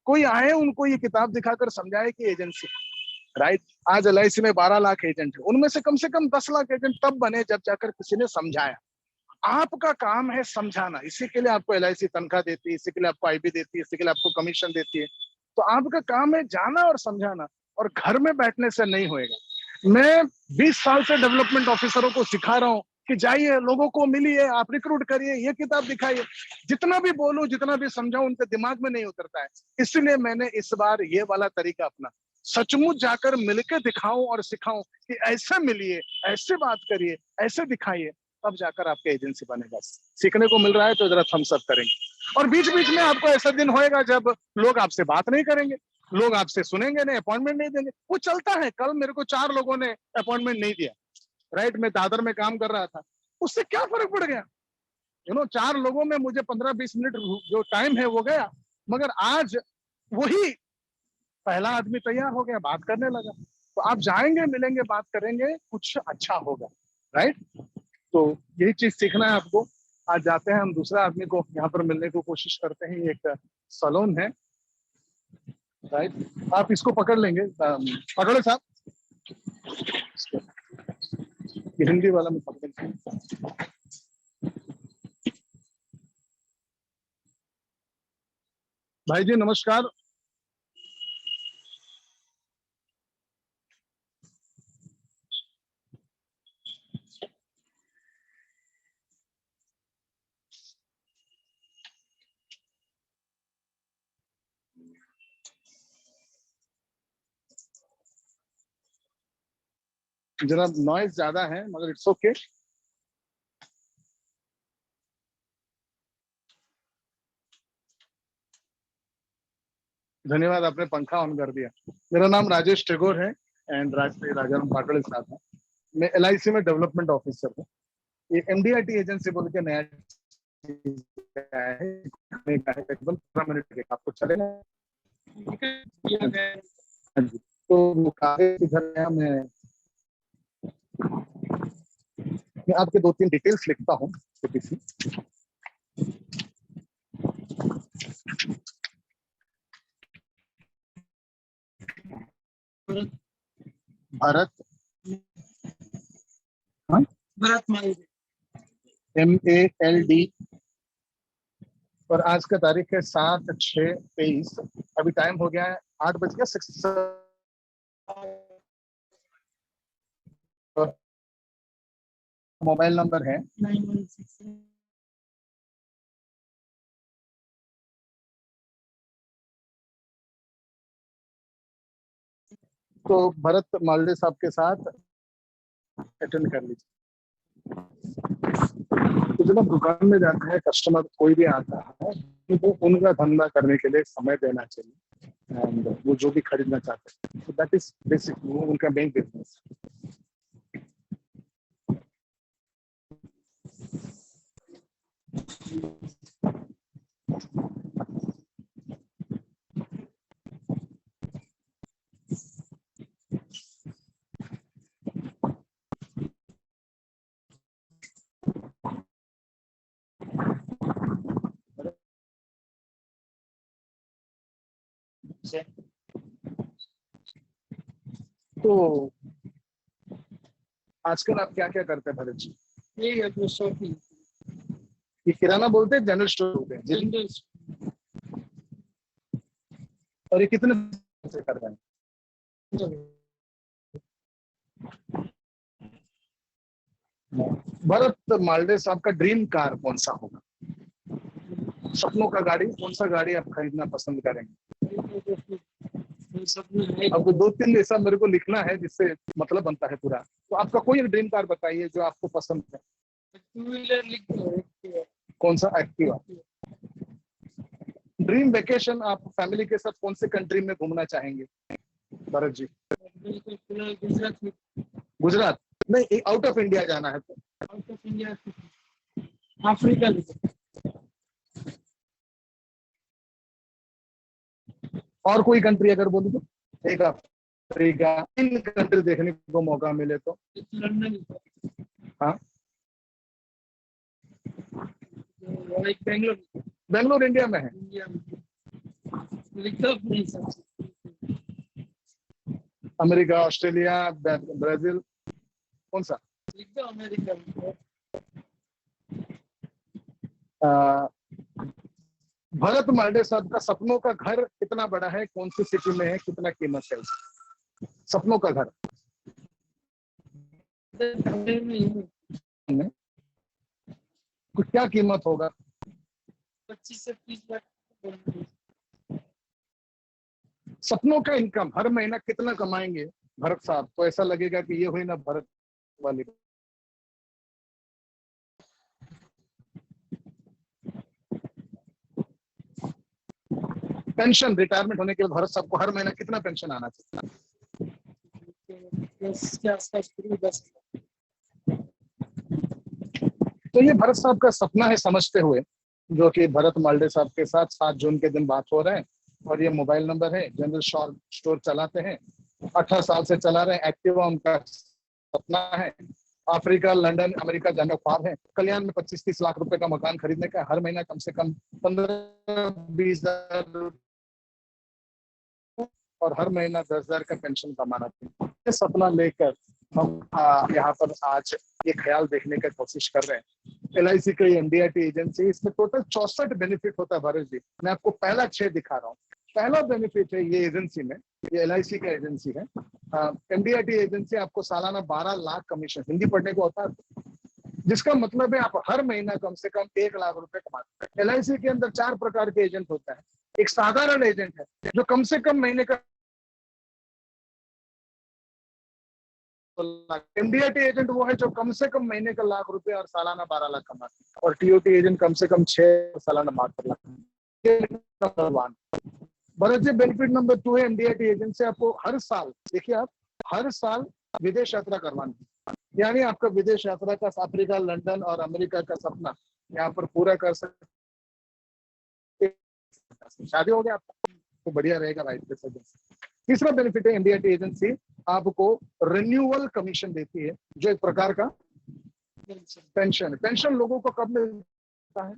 कोई आए, उनको ये किताब दिखाकर समझाए कि एजेंसी, राइट। आज LIC में 12 लाख एजेंट है, उनमें से कम 10 लाख एजेंट तब बने जब जाकर किसी ने समझाया। आपका काम है समझाना। इसी के लिए आपको LIC तनख्वाह देती है, इसी के लिए आपको IB देती है, इसी के लिए आपको कमीशन देती है। तो आपका काम है जाना और समझाना, और घर में बैठने से नहीं होएगा। मैं 20 साल से डेवलपमेंट ऑफिसरों को सिखा रहा हूँ कि जाइए, लोगों को मिलिए, आप रिक्रूट करिए, ये किताब दिखाइए। जितना भी बोलूं, जितना भी समझाऊं, उनके दिमाग में नहीं उतरता है। इसलिए मैंने इस बार ये वाला तरीका अपना, सचमुच जाकर मिलकर दिखाऊं और सिखाऊं कि ऐसे मिलिए, ऐसे बात करिए, ऐसे दिखाइए, तब जाकर आपके एजेंसी बनेगा। सीखने को मिल रहा है तो जरा थम्स अप करेंगे। और बीच बीच में आपको ऐसा दिन होएगा जब लोग आपसे बात नहीं करेंगे, लोग आपसे सुनेंगे नहीं, अपॉइंटमेंट नहीं देंगे। वो चलता है। कल मेरे को 4 लोगों ने अपॉइंटमेंट नहीं दिया, राइट। मैं दादर में काम कर रहा था, उससे क्या फर्क पड़ गया? 4 लोगों में मुझे 15-20 मिनट जो टाइम है वो गया। मगर आज वही पहला आदमी तैयार हो गया, बात करने लगा। तो आप जाएंगे, मिलेंगे, बात करेंगे, कुछ अच्छा होगा, राइट। तो यही चीज सीखना है आपको। आज जाते हैं हम, दूसरा आदमी को यहाँ पर मिलने को कोशिश करते हैं। एक सलोन है, राइट। आप इसको पकड़ लेंगे, पकड़ो साहब। ये हिंदी वाला में पकड़ लेंगे। भाई जी नमस्कार। जरा नॉइज ज्यादा है, मगर इट्स ओके। धन्यवाद, आपने पंखा ऑन कर दिया। मेरा नाम राजेश टेगोर है एंड राजश्री राजाराम पाटोले साहब है। मैं एलआईसी में डेवलपमेंट ऑफिसर हूँ। ये एमडीआरटी एजेंसी बोल के नया चीज आया है, तकरीबन 15 मिनट के आपको चलेगा। हाँ जी, तो वो कागज इधर है, मैं आपके 2-3 डिटेल्स लिखता हूँ छोटी सी। भारत, हाँ, भरत मालवी, MALD, और आज का तारीख है 7/6/23। अभी टाइम हो गया है 8 बज गया 6। मोबाइल नंबर है 916। तो भरत मालडे साहब के साथ अटेंड कर लीजिए। तो जब आप दुकान में जाता है, कस्टमर कोई भी आता है, तो वो उनका धंधा करने के लिए समय देना चाहिए एंड वो जो भी खरीदना चाहते हैं, तो दैट इज बेसिक, वो उनका मेन बिजनेस। तो आजकल आप क्या क्या करते हैं भरत जी? ये अपने शॉपिंग ये किराना बोलते हैं, जनरल स्टोर बोलते हैं जी? जनरल और ये कितने से कर रहे हैं? भरत मालडे साहब का ड्रीम कार कौन सा होगा? सपनों का गाड़ी कौन सा गाड़ी आप खरीदना पसंद करेंगे? आपको 2-3 ऐसा मेरे को लिखना है जिससे मतलब बनता है पूरा। तो आपका कोई ड्रीम कार बताइए जो आपको पसंद है। 2 व्हीलर लिख दो। कौन सा? एक्टिवा। ड्रीम वेकेशन आप फैमिली के साथ कौन से कंट्री में घूमना चाहेंगे भरत जी? बिल्कुल फिलहाल गुजरात में। गुजरात नहीं, आउट ऑफ इंडिया जाना है तो? Out of India Africa. और कोई कंट्री अगर बोलूं तो? एक अफ्रीका, 3 कंट्री देखने को मौका मिले तो? लंदन, हाँ, लाइक बेंगलोर। बेंगलोर इंडिया में है? इंडिया में लिख दो अपने हिसाब से। अमेरिका, ऑस्ट्रेलिया, ब्राजील, कौन सा? लिख दो अमेरिका में। भरत मालडे साहब का सपनों का घर कितना बड़ा है, कौन सी सिटी में है, कितना कीमत है उसकी? सपनों का घर कुछ क्या कीमत होगा? 25 से 30 लाख। सपनों का इनकम हर महीना कितना कमाएंगे भरत साहब, तो ऐसा लगेगा कि ये हुई ना भरत वाली। पेंशन, रिटायरमेंट होने के बाद भरत साहब को हर महीना कितना पेंशन आना चाहिए? 10 के आसपास। 10। तो ये भरत साहब का सपना है, समझते हुए, जो कि भरत मालडे साहब के साथ 7 जून के दिन बात हो रहे हैं। और ये मोबाइल नंबर है, जनरल स्टोर चलाते हैं, 18 साल से चला रहे हैं, एक्टिवा उनका सपना है, अफ्रीका, लंदन, अमेरिका जाने का ख्वाब है, कल्याण में 25-30 लाख रुपए का मकान खरीदने का, हर महीना कम से कम 15-20 हजार और हर महीना 10,000 का पेंशन कमाना था। ये सपना लेकर हम यहाँ पर आज ये ख्याल देखने की कोशिश कर रहे हैं। LIC का एमडीआरटी एजेंसी, इसमें टोटल 64 बेनिफिट होता है भरत जी। मैं आपको पहला 6 दिखा रहा हूँ। पहला बेनिफिट है ये एजेंसी में, ये LIC का एजेंसी है। एमडीआरटी एजेंसी आपको सालाना 12 लाख कमीशन, हिंदी पढ़ने को होता है, जिसका मतलब है आप हर महीना कम से कम 1 लाख रुपए कमाते हैं। LIC के अंदर 4 प्रकार के एजेंट होता है। एक साधारण एजेंट है जो कम से कम महीने का एमडीआरटी एजेंट वो है जो कम से कम महीने का 1 लाख रुपए और सालाना 12 लाख कमाते हैं। और टीओटी एजेंट कम से कम 6 सालाना 72 lakh. Number 1। Bharat ji, benefit number 2 है एमडीआईटी एजेंसी आपको हर साल, देखिए आप हर साल विदेश यात्रा करवानी है। यानी आपका विदेश यात्रा का अफ्रीका, लंदन और अमेरिका का सपना यहाँ पर पूरा कर सकते। शादी हो गया आपका तो बढ़िया रहेगा, राइट पे से। तीसरा बेनिफिट है एमडीआईटी एजेंसी आपको रिन्यूअल कमीशन देती है, जो एक प्रकार का पेंशन। पेंशन लोगों को कब मिलता है?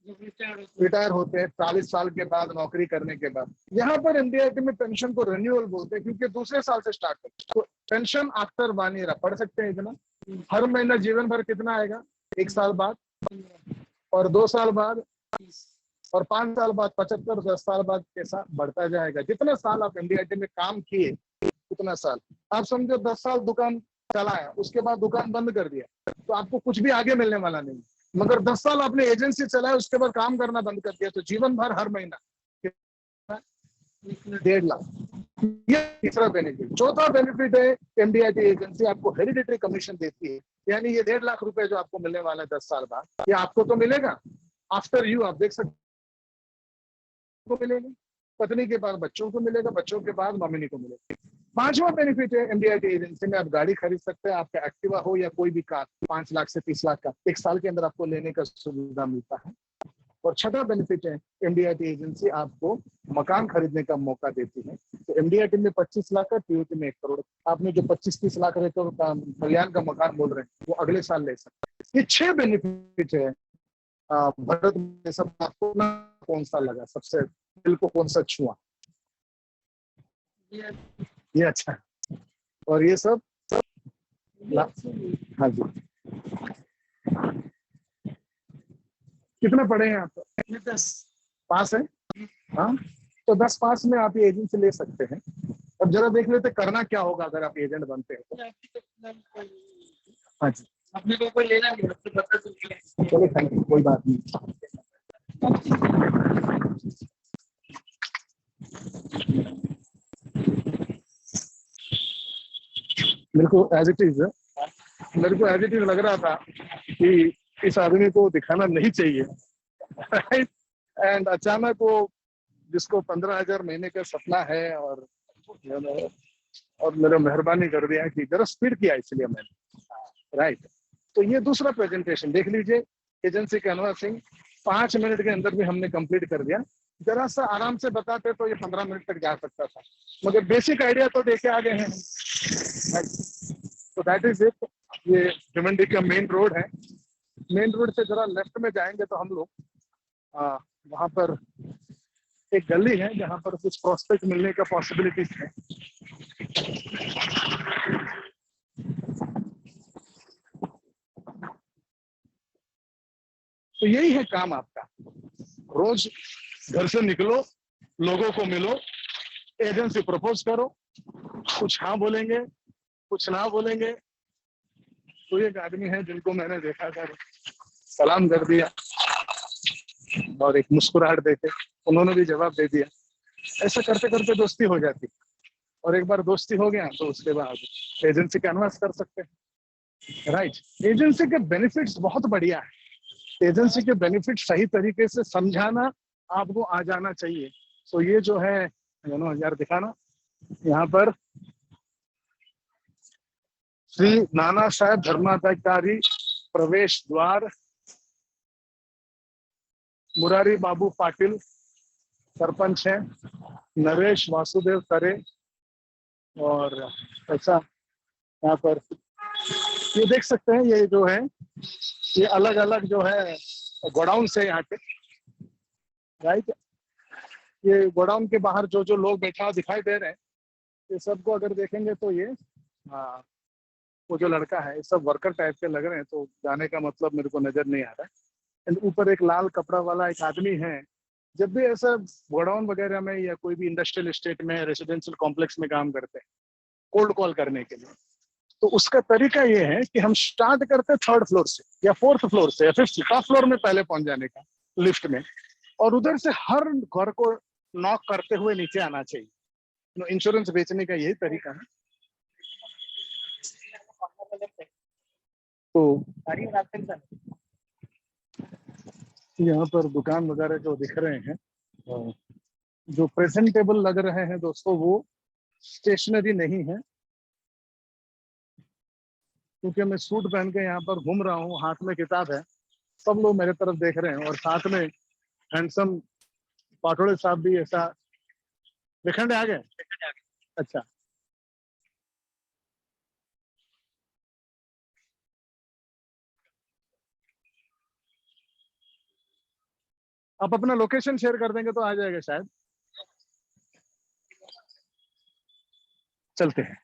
रिटायर होते हैं 40 साल के बाद, नौकरी करने के बाद। यहाँ पर एमडीआईटी में पेंशन को रिन्यूअल बोलते हैं, क्योंकि दूसरे साल से स्टार्ट करते हैं। तो पेंशन आफ्टर 1 ईयर पढ़ सकते हैं इतना, हर महीना जीवन भर कितना आएगा, 1 साल बाद और 2 साल बाद और 5 साल बाद 75, 10 साल बाद कैसा बढ़ता जाएगा। जितना साल आप एमडीआईटी में काम किए उतना साल। आप समझो 10 साल दुकान चलाया, उसके बाद दुकान बंद कर दिया, तो आपको कुछ भी आगे मिलने वाला नहीं। मगर 10 साल आपने एजेंसी चलाया, उसके बाद काम करना बंद कर दिया, तो जीवन भर हर महीना 1.5 लाख। ये तीसरा बेनिफिट। चौथा बेनिफिट है एमडीआईटी एजेंसी आपको हेरिडिटरी कमीशन देती है। यानी ये 1.5 लाख रुपए जो आपको मिलने वाला है 10 साल बाद, ये आपको तो मिलेगा, आफ्टर यू आप देख सकते को मिलेगा, पत्नी के बाद बच्चों को मिलेगा, बच्चों के बाद नॉमिनी को मिलेगा। पांचवा बेनिफिट है एमडीआईटी एजेंसी में आप गाड़ी खरीद सकते हैं, आपका एक्टिवा हो या कोई भी कार, 5 लाख से 30 लाख का 1 साल के अंदर आपको लेने का सुविधा मिलता है। और छठा बेनिफिट है एमडीआईटी एजेंसी आपको मकान खरीदने का मौका देती है। तो एमडीआईटी में 25 लाख का, टीओटी में 1 करोड़। आपने जो 25-30 लाख रहते हो कल्याण का मकान बोल रहे हैं, वो अगले साल ले सकते हैं। ये 6 बेनिफिट है। भरत में सब आपको ना कौन सा लगा, सबसे दिल को कौन सा छुआ? ये अच्छा है। और ये सब हाँ जी। कितना पढ़े हैं आप? 10 पास है। हाँ, तो 10 पास में आप ये एजेंसी ले सकते हैं। अब जरा देख लेते करना क्या होगा अगर आप एजेंट बनते हैं तो। हाँ जी, अपने को कोई लेना नहीं, चलो थैंक यू, कोई बात नहीं। मेरे को एज इट इज लग रहा था कि इस आदमी को दिखाना नहीं चाहिए, राइट। एंड अचानक वो जिसको 15,000 महीने का सपना है और मेरा मेहरबानी कर दिया कि जरा स्पीड किया, इसलिए मैंने, राइट। तो ये दूसरा प्रेजेंटेशन देख लीजिए, एजेंसी कैनवासिंग 5 मिनट के अंदर भी हमने कंप्लीट कर दिया। जरा सा आराम से बताते तो ये 15 मिनट तक जा सकता था, मगर बेसिक आइडिया तो देखे आ गए हैं। तो दैट इज इट। ये भिवंडी का मेन रोड है। मेन रोड से जरा लेफ्ट में जाएंगे तो हम लोग वहां पर एक गली है जहां पर कुछ प्रोस्पेक्ट मिलने का पॉसिबिलिटीज है। तो यही है काम आपका, रोज घर से निकलो, लोगों को मिलो, एजेंसी प्रपोज करो, कुछ हाँ बोलेंगे, कुछ ना बोलेंगे। तो एक आदमी है जिनको मैंने देखा था, सलाम कर दिया और एक मुस्कुराहट देके उन्होंने भी जवाब दे दिया। ऐसा करते करते दोस्ती हो जाती, और एक बार दोस्ती हो गया तो उसके बाद एजेंसी कैनवास कर सकते हैं, राइट। एजेंसी के बेनिफिट्स बहुत बढ़िया है। एजेंसी के बेनिफिट सही तरीके से समझाना आपको आ जाना चाहिए। तो ये जो है यार दिखाना, यहाँ पर श्री नाना साहेब धर्माधिकारी प्रवेश द्वार, मुरारी बाबू पाटिल सरपंच है, नरेश वासुदेव तरे। और ऐसा यहाँ पर ये देख सकते हैं, ये जो है ये अलग अलग जो है गोडाउन से यहाँ पे, राइट। ये गोडाउन के बाहर जो जो लोग बैठा हुआ दिखाई दे रहे हैं, ये सबको अगर देखेंगे तो ये वो जो लड़का है, ये सब वर्कर टाइप के लग रहे हैं। तो जाने का मतलब मेरे को नजर नहीं आ रहा है। ऊपर एक लाल कपड़ा वाला एक आदमी है। जब भी ऐसा गोडाउन वगैरह में या कोई भी इंडस्ट्रियल एस्टेट में, रेसिडेंशियल कॉम्प्लेक्स में काम करते हैं कोल्ड कॉल करने के लिए, तो उसका तरीका ये है कि हम स्टार्ट करते हैं 3rd फ्लोर से या 4th फ्लोर से या 5th फ्लोर में पहले पहुंच जाने का लिफ्ट में, और उधर से हर घर को नॉक करते हुए नीचे आना चाहिए। इंश्योरेंस बेचने का यही तरीका है। तो यहाँ पर दुकान वगैरह जो दिख रहे हैं, जो प्रेजेंटेबल लग रहे हैं दोस्तों वो स्टेशनरी नहीं है, क्योंकि मैं सूट पहन के यहाँ पर घूम रहा हूँ, हाथ में किताब है, सब लोग मेरे तरफ देख रहे हैं और साथ में हैंडसम पाटोड़े साहब भी ऐसा। विखंडे आ गए? अच्छा, आप अपना लोकेशन शेयर कर देंगे तो आ जाएगा शायद। चलते हैं।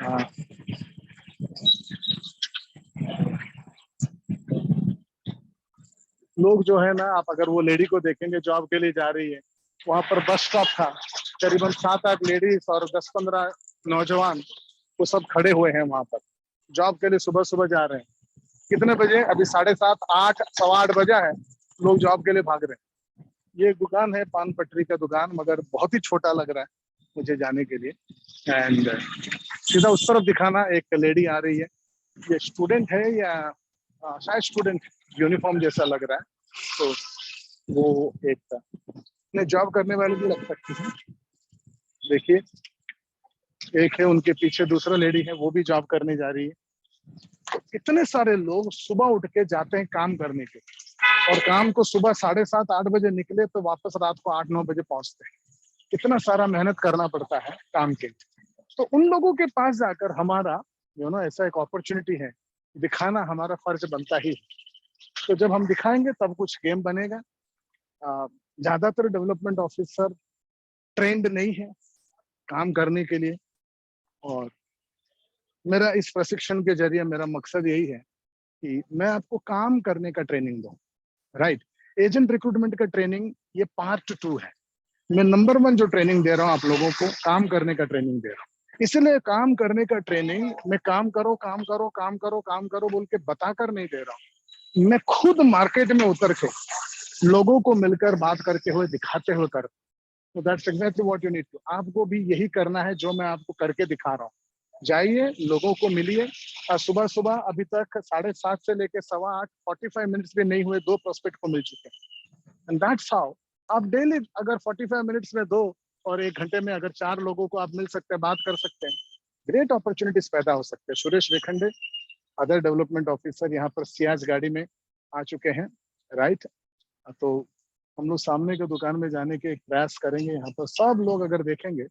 हाँ, लोग जो है ना, आप अगर वो लेडी को देखेंगे जॉब के लिए जा रही है, वहां पर बस स्टॉप था, करीबन 7-8 लेडीज और 10-15 नौजवान, वो सब खड़े हुए हैं वहां पर, जॉब के लिए सुबह सुबह जा रहे हैं। कितने बजे? अभी 7:30, 8, 8:15 बजा है, लोग जॉब के लिए भाग रहे हैं। ये एक दुकान है, पान पटरी का दुकान, मगर बहुत ही छोटा लग रहा है मुझे जाने के लिए। एंड सीधा उस तरफ दिखाना, एक लेडी आ रही है, ये स्टूडेंट है या शायद स्टूडेंट, यूनिफॉर्म जैसा लग रहा है, तो वो एक ने जॉब करने वाले भी लग सकती है। देखिए, एक है उनके पीछे, दूसरा लेडी है, वो भी जॉब करने जा रही है। तो इतने सारे लोग सुबह उठ के जाते हैं काम करने के, और काम को सुबह 7:30-8 बजे निकले तो वापस रात को 8-9 बजे पहुंचते हैं। इतना सारा मेहनत करना पड़ता है काम के। तो उन लोगों के पास जाकर हमारा ऐसा एक अपॉर्चुनिटी है, दिखाना हमारा फर्ज बनता ही है। तो जब हम दिखाएंगे तब कुछ गेम बनेगा। ज्यादातर डेवलपमेंट ऑफिसर ट्रेंड नहीं है काम करने के लिए, और मेरा इस प्रशिक्षण के जरिए मेरा मकसद यही है कि मैं आपको काम करने का ट्रेनिंग दूं। राइट, एजेंट रिक्रूटमेंट का ट्रेनिंग ये पार्ट 2 है। मैं नंबर 1 जो ट्रेनिंग दे रहा हूँ आप लोगों को, काम करने का ट्रेनिंग दे रहा हूँ। इसलिए काम करने का ट्रेनिंग मैं काम करो काम करो काम करो काम करो बोल के बताकर नहीं दे रहा हूँ, मैं खुद मार्केट में उतर के लोगों को मिलकर बात करते हुए दिखाते हुए कर। तो that's exactly what you need to, आपको भी यही करना है जो मैं आपको करके दिखा रहा हूँ। जाइए, लोगों को मिलिए। सुबह सुबह अभी तक 7:30 से लेके 7:15, 45 मिनट्स भी नहीं हुए, 2 प्रोस्पेक्ट को मिल चुके हैं। एंड दैट्स हाउ आप डेली अगर 45 मिनट्स में 2 और 1 घंटे में अगर 4 लोगों को आप मिल सकते हैं, बात कर सकते हैं, ग्रेट अपॉर्चुनिटीज पैदा हो सकते हैं। सुरेश विखंडे, अदर डेवलपमेंट ऑफिसर, यहाँ पर सियाज गाड़ी में आ चुके हैं। राइट, तो हम लोग सामने के दुकान में जाने के एक प्रयास करेंगे। यहाँ पर सब लोग अगर देखेंगे,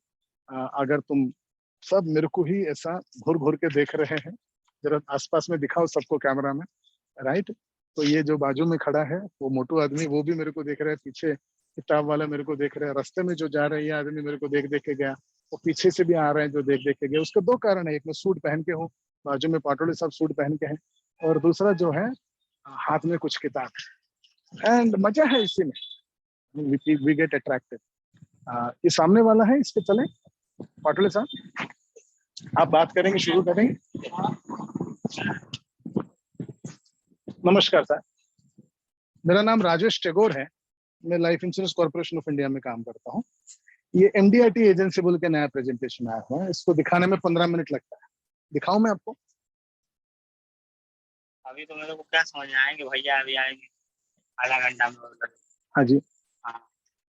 अगर तुम सब मेरे को ही ऐसा घूर घूर के देख रहे हैं, जरा आसपास में दिखाओ सबको कैमरा में। राइट, तो ये जो बाजू में खड़ा है वो मोटू आदमी, वो भी मेरे को देख रहा है, पीछे किताब वाला मेरे को देख रहा है, रास्ते में जो जा रहे हैं ये आदमी मेरे को देख देख के गया, वो पीछे से भी आ रहे हैं जो देख देख के गए। उसके 2 कारण है, एक मैं सूट पहन के हूँ, बाजू में पाटोले सब सूट पहन के हैं, और दूसरा जो है हाथ में कुछ किताब। एंड मजा है इसी में, वी गेट अट्रैक्टेड। ये सामने वाला है, इस पे चले पाटोले साहब, आप बात करेंगे, शुरू करेंगे। नमस्कार सर, मेरा नाम राजेश टेगोर है, मैं life insurance corporation of India में काम करता हूँ। ये MDRT एजेंसी बोल के नया प्रेजेंटेशन आया हुआ है, इसको दिखाने में 15 मिनट लगता है। दिखाऊं मैं आपको? अभी तो मेरे को क्या समझ में आएंगे भैया, अभी आएंगे आधा घंटा में। हाँ जी, हाँ,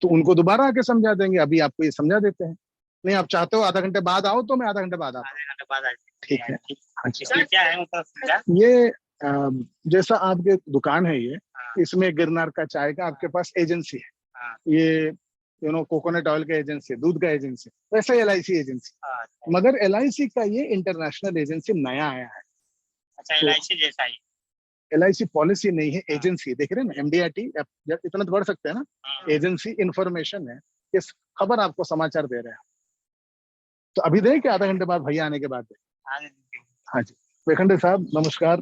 तो उनको दोबारा आके समझा देंगे, अभी आपको ये समझा देते हैं। नहीं आप चाहते हो आधा घंटे बाद आओ तो मैं आधा घंटे बाद आता हूँ। आधे घंटे बाद आएंगे। ठीक है। हाँ जी, इसमें क्या है मतलब? ये जैसा आपके दुकान है ये, हाँ, इसमें गिरनार का चाय का आपके पास एजेंसी है, हाँ, ये कोकोनट ऑयल का एजेंसी, दूध का एजेंसी, वैसे LIC एजेंसी, हाँ, मगर LIC का ये इंटरनेशनल एजेंसी नया आया है। अच्छा, तो LIC जैसा ही। LIC पॉलिसी नहीं है, एजेंसी, देख रहे हैं ना, MDRT, इतना तो बढ़ सकते हैं ना, एजेंसी इंफॉर्मेशन है, इस खबर आपको समाचार दे रहे हैं। तो अभी दें कि आधा घंटे बाद भैया आने के बाद दें? हाँ जी, विखंडे साहब नमस्कार।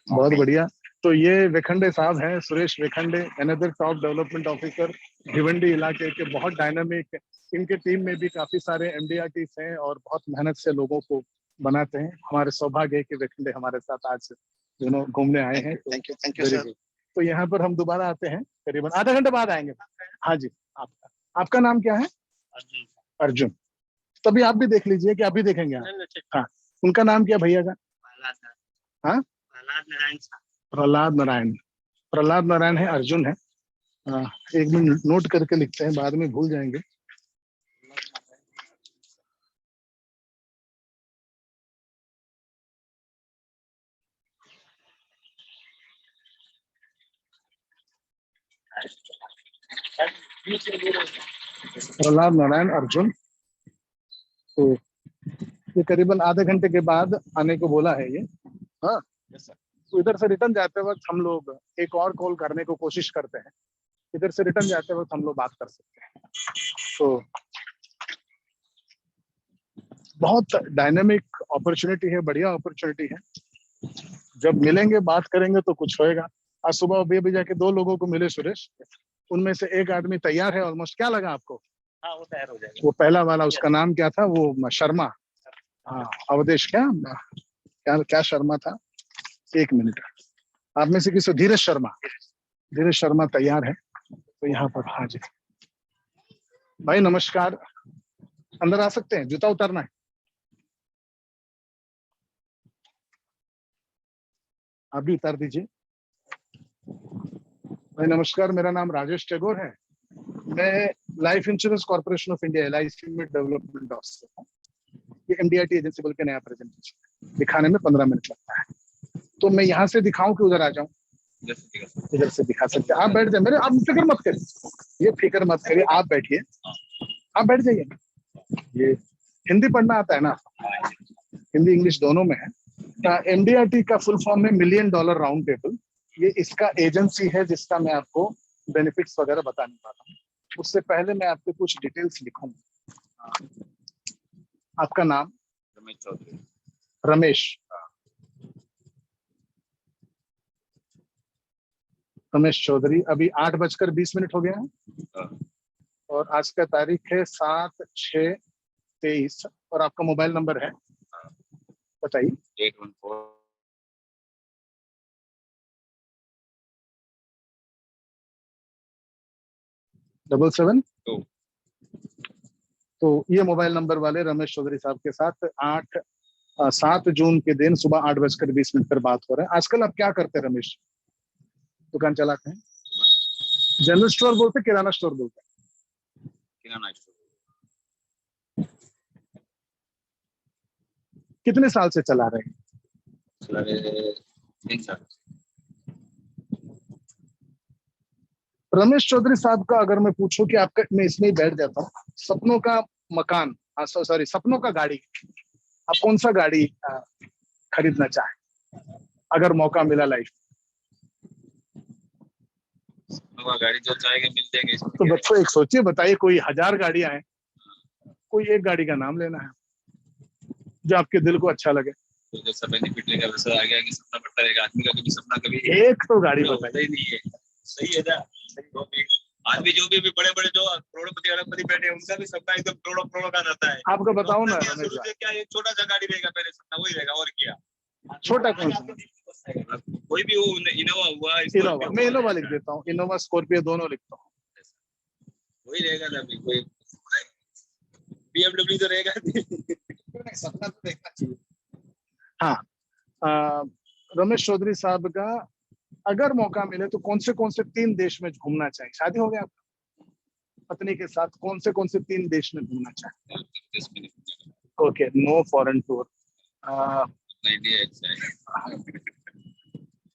बहुत बढ़िया। तो ये विखंडे साहब हैं, Suresh Vikhande, another top development officer Bhiwandi इलाके के, बहुत डायनामिक। इनके टीम में भी काफी सारे MDRTs हैं और बहुत मेहनत से लोगों को बनाते हैं। हमारे सौभाग्य है कि विखंडे हमारे साथ आज घूमने आए हैं। Thank you sir. तो यहाँ पर हम दोबारा आते हैं, करीबन आधा घंटे बाद आएंगे। हाँ जी, आपका नाम क्या है? अर्जुन। तभी आप भी देख लीजिए कि आप भी देखेंगे आप। हाँ, उनका नाम क्या भैया का? हाँ, प्रहलाद नारायण। प्रहलाद नारायण है, अर्जुन है। हाँ, एक मिनट नोट करके लिखते हैं, बाद में भूल जाएंगे। प्रहलाद नारायण अर्जुन। तो ये करीबन आधे घंटे के बाद आने को बोला है ये। हाँ, तो इधर से रिटर्न जाते वक्त हम लोग एक और कॉल करने को कोशिश करते हैं। इधर से रिटर्न जाते वक्त हम लोग बात कर सकते हैं। तो बहुत डायनेमिक अपॉर्चुनिटी है, बढ़िया अपॉर्चुनिटी है। जब मिलेंगे बात करेंगे तो कुछ होएगा। आज सुबह भी जाके 2 लोगों को मिले सुरेश, उनमें से एक आदमी तैयार है ऑलमोस्ट। क्या लगा आपको? हाँ वो तैयार हो जाएगा। वो पहला वाला, उसका नाम क्या था? वो शर्मा। हाँ, अवधेश क्या क्या क्या शर्मा था? एक मिनट, आप में से किसी? धीरज शर्मा। धीरज शर्मा तैयार है। तो यहाँ पर हाँ जी भाई, नमस्कार। अंदर आ सकते हैं? जूता उतारना है? आप भी उतार दीजिए। भाई नमस्कार, मेरा नाम राजेश टैगोर है। मैं life insurance corporation of India LIC में डेवलपमेंट ऑफिसर हूँ। ये MDRT एजेंसी बोल के नया प्रेजेंटेशन दिखाने में 15 मिनट लगता है। तो मैं यहाँ से दिखाऊं कि उधर आ जाऊं? इधर से दिखा सकते हैं। आप बैठ जाए मेरे, आप फिक्र मत करिए, ये फिक्र मत करिए, आप बैठिए, आप बैठ जाइए। ये हिंदी पढ़ना आता है ना? हिंदी इंग्लिश दोनों में है। MDRT का फुल फॉर्म है मिलियन डॉलर राउंड टेबल। ये इसका एजेंसी है जिसका मैं आपको बेनिफिट्स वगैरह बताने वाला हूँ। उससे पहले मैं आपको कुछ डिटेल्स लिखूंगा। आपका नाम? रमेश चौधरी। रमेश, रमेश चौधरी। अभी 8:20 हो गया है और आज का तारीख है 7/6/23। और आपका मोबाइल नंबर है? बताइए। 814 772। तो ये मोबाइल नंबर वाले रमेश चौधरी साहब के साथ 7 जून के दिन सुबह 8:20 पर बात हो रहा है। आजकल आप क्या करते हैं रमेश? दुकान चलाते हैं? जनरल स्टोर बोलते, किराना स्टोर बोलते हैं? किराना स्टोर। कितने साल से चला रहे हैं? 3 साल। रमेश चौधरी साहब का अगर मैं पूछूं कि आपका, मैं इसमें ही बैठ जाता हूँ, सपनों का मकान, सॉरी सपनों का गाड़ी, आप कौन सा गाड़ी खरीदना चाहें अगर मौका मिला लाइफ? गाड़ी जो चाहेंगे मिल जाएंगे। तो बच्चों एक सोचिए, बताइए, कोई 1000 गाड़ियां हैं, कोई एक गाड़ी का नाम लेना है जो आपके दिल को अच्छा लगे। तो जैसा बेनिफिट लेगा वैसा आ गया कि सपना बढ़ता रहेगा। आदमी का कभी सपना कभी एक तो गाड़ी बताइए नहीं है। सही है ना? आदमी जो भी बड़े बड़े जो करोड़पति अरबपति बैठे हैं उनका भी सपना एकदम करोड़ों का रहता है। आपको बताओ ना रमेश भाई, क्या एक छोटा सा गाड़ी रहेगा, पहले सपना वही रहेगा और क्या। छोटा कौन सा? कोई भी हो, इनोवा हुआ। इनोवा, मैं इनोवा लिख देता हूँ। इनोवा स्कॉर्पियो दोनों लिखता हूँ। वही रहेगा ना। अभी कोई BMW तो रहेगा नहीं। सपना तो देखना चाहिए। हाँ, रमेश चौधरी साहब का अगर मौका मिले तो कौन से 3 देश में घूमना चाहिए? शादी हो गया आपका? पत्नी के साथ कौन से 3 देश में घूमना चाहिए? Okay, no foreign tour.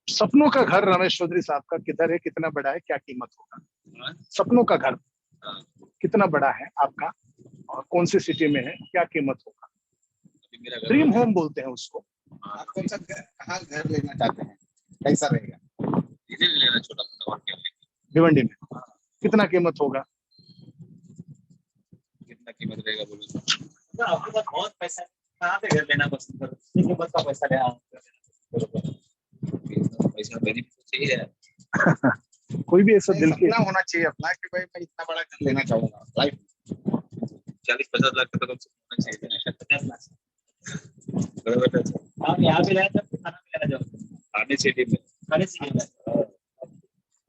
सपनों का घर रमेश चौधरी साहब का किधर है, कितना बड़ा है, क्या कीमत होगा? सपनों का घर कितना बड़ा है आपका और कौन सी सिटी में है, क्या कीमत होगा? ड्रीम होम बोलते हैं उसको। आप कौन सा कहाँ घर लेना चाहते हैं, कैसा रहेगा? लेना छोटा, भिवंडी में। कितना कीमत होगा? कितना कीमत रहेगा बोलो? आपके पास बहुत पैसा, कहाँ पे घर लेना पसंद करो? कीमत का पैसा ले आओ। पैसा बेनिफिट चाहिए। कोई भी ऐसा दिल की होना चाहिए अपना कि भाई मैं इतना बड़ा घर लेना चाहूंगा लाइफ। 40-50 लाख का तो होना चाहिए। 50 लाख आप यहाँ पे जाए तब खाना भी लेना चाहोगे? खाने सिटी में, खाने सिटी में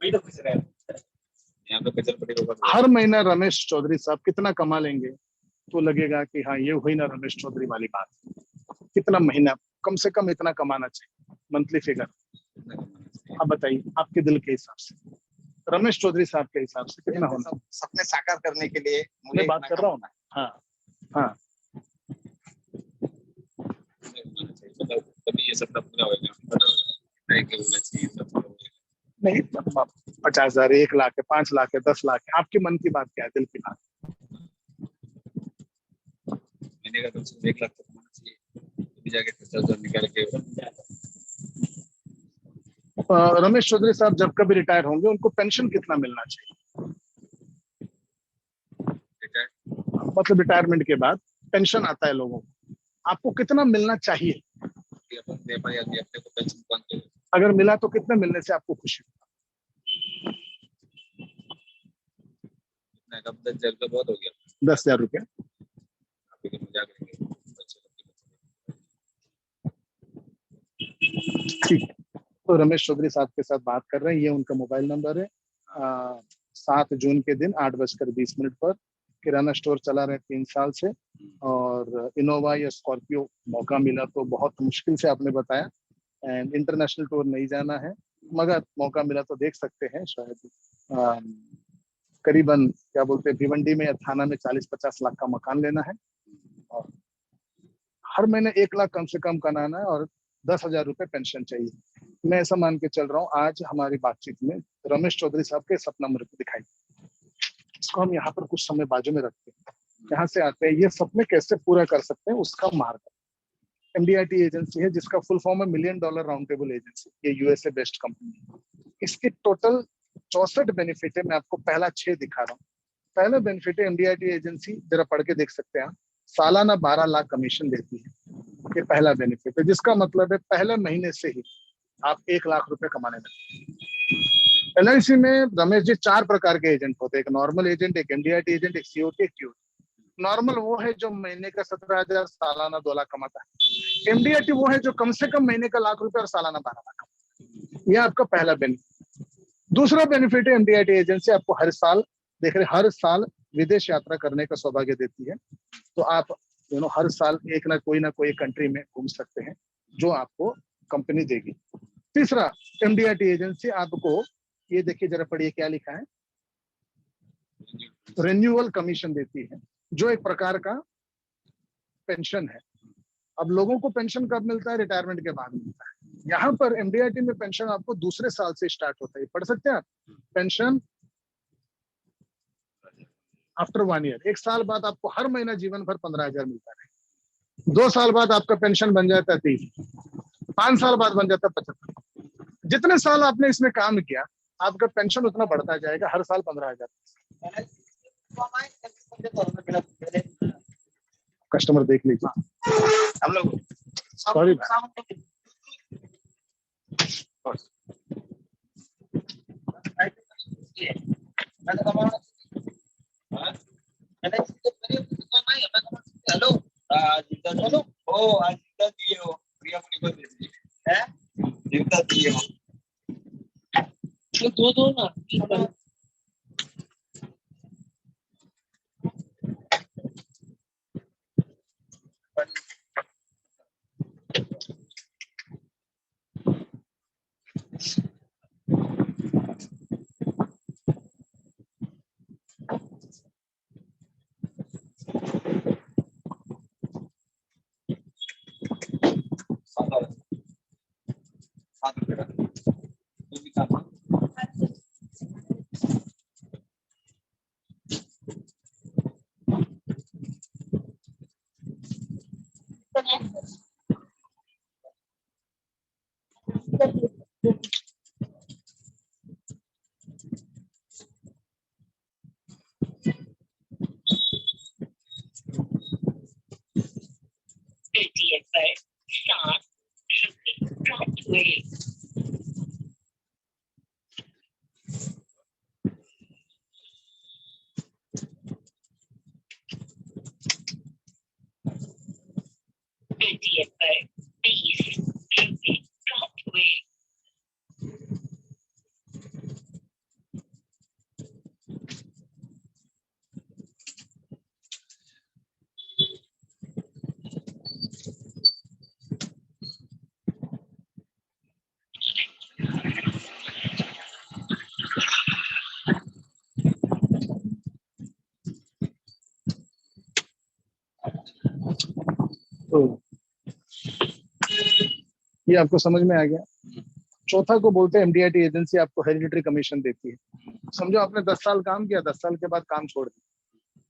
वही तो खुश रहे। यहाँ पे बचत पड़ी होगा। हर महीना रमेश चौधरी साहब कितना कमा लेंगे तो लगेगा कि हाँ ये हुई ना रमेश चौधरी वाली बात? कितना महीना कम से कम इतना कमाना चाहिए मंथली फिगर? आप बताइए आपके दिल के हिसाब से। रमेश चौधरी साहब के हिसाब से कितना होना? सपने साकार करने के लिए मैं बात कर रहा हूँ ना। हाँ हाँ, तभी ये सपना पूरा होगा। नहीं 50,000, 1 लाख है, 5 लाख है, 10 लाख है, आपके मन की बात क्या है, दिल की बात? महीने का कम से कम 1 लाख तक होना चाहिए, तभी जाके 50,000 निकाल के। रमेश चौधरी साहब जब कभी रिटायर होंगे उनको पेंशन कितना मिलना चाहिए? मतलब रिटायरमेंट के बाद पेंशन आता है लोगों को, आपको कितना मिलना चाहिए? अपने को पेंशन पाते हैं। अगर मिला तो कितना मिलने से आपको खुशी? कब 10,000 का बहुत हो गया। 10,000 रुपया। ठीक है, तो रमेश चौधरी साहब के साथ बात कर रहे हैं, ये उनका मोबाइल नंबर है। 7 जून के दिन 8:20 पर किराना स्टोर चला रहे 3 साल से, और इनोवा या स्कॉर्पियो मौका मिला तो बहुत मुश्किल से आपने बताया, एंड इंटरनेशनल टूर नहीं जाना है, मगर मौका मिला तो देख सकते हैं शायद। करीबन क्या बोलते हैं, भिवंडी में या थाना में 40-50 लाख का मकान लेना है, और हर महीने 1 लाख कम से कम कमाना है, और 10,000 रुपये पेंशन चाहिए। मैं ऐसा मान के चल रहा हूँ आज हमारी बातचीत में रमेश चौधरी साहब के सपना मेरे को दिखाई, इसको हम यहाँ पर कुछ समय बाजू में रखते हैं, यहाँ से आते हैं ये सपने कैसे पूरा कर सकते हैं उसका मार्ग। एमडीआरटी एजेंसी है जिसका फुल फॉर्म है $1 मिलियन राउंड टेबल एजेंसी, ये यूएसए बेस्ड कंपनी। इसके टोटल 64 बेनिफिट है, मैं आपको पहला 6 दिखा रहा हूँ। पहला बेनिफिट है एमडीआरटी एजेंसी, जरा पढ़ के देख सकते हैं आप, सालाना 12 लाख कमीशन देती है, ये पहला बेनिफिट है, जिसका मतलब है पहले महीने से ही आप 1 लाख रुपए कमाने लगते। एलआईसी में रमेश जी 4 प्रकार के एजेंट होते हैं, एक नॉर्मल एजेंट, एक एमडीआरटी एजेंट, एक सीओटी, एक क्यूटी। नॉर्मल वो है जो महीने का 17,000, सालाना 2 लाख कमाता है। एमडीआरटी वो है जो कम से कम महीने का 1,00,000 रुपए और सालाना 12 लाख कमाता है। ये आपका पहला बेनिफिट। दूसरा बेनिफिट है एमडीआरटी एजेंसी आपको हर साल, देख रहे, हर साल विदेश यात्रा करने का सौभाग्य देती है, तो आप हर साल एक ना कोई कंट्री में घूम सकते हैं, जो आपको कंपनी देगी। तीसरा, एमडीआरटी एजेंसी आपको, ये देखिए जरा पढ़िए क्या लिखा है, रिन्यूअल कमीशन देती है, जो एक प्रकार का पेंशन है। अब लोगों को पेंशन कब मिलता है? रिटायरमेंट के बाद मिलता है। यहाँ पर एमडीआरटी में पेंशन आपको दूसरे साल से स्टार्ट होता है, पढ़ सकते हैं आप, पेंशन आफ्टर 1 ईयर, 1 साल बाद आपको हर महीना जीवन भर 15,000 मिलता है। 2 साल बाद आपका पेंशन बन जाता है 30, 5 साल बाद बन जाता है 75। जितने साल आपने इसमें काम किया आपका पेंशन उतना बढ़ता जाएगा, हर साल 15,000। कस्टमर देख लीजिए हम लोग सॉरी हेलो चलो ओ आज दिए हो प्रिया मुनि को दे दीजिए हैं, जीविका दिए हो तो दो ना। ये आपको समझ में आ गया। चौथा को बोलते हैं एमडीआईटी एजेंसी आपको हेरिडिटरी कमीशन देती है। समझो आपने 10 साल काम किया, 10 साल के बाद काम छोड़ दिया,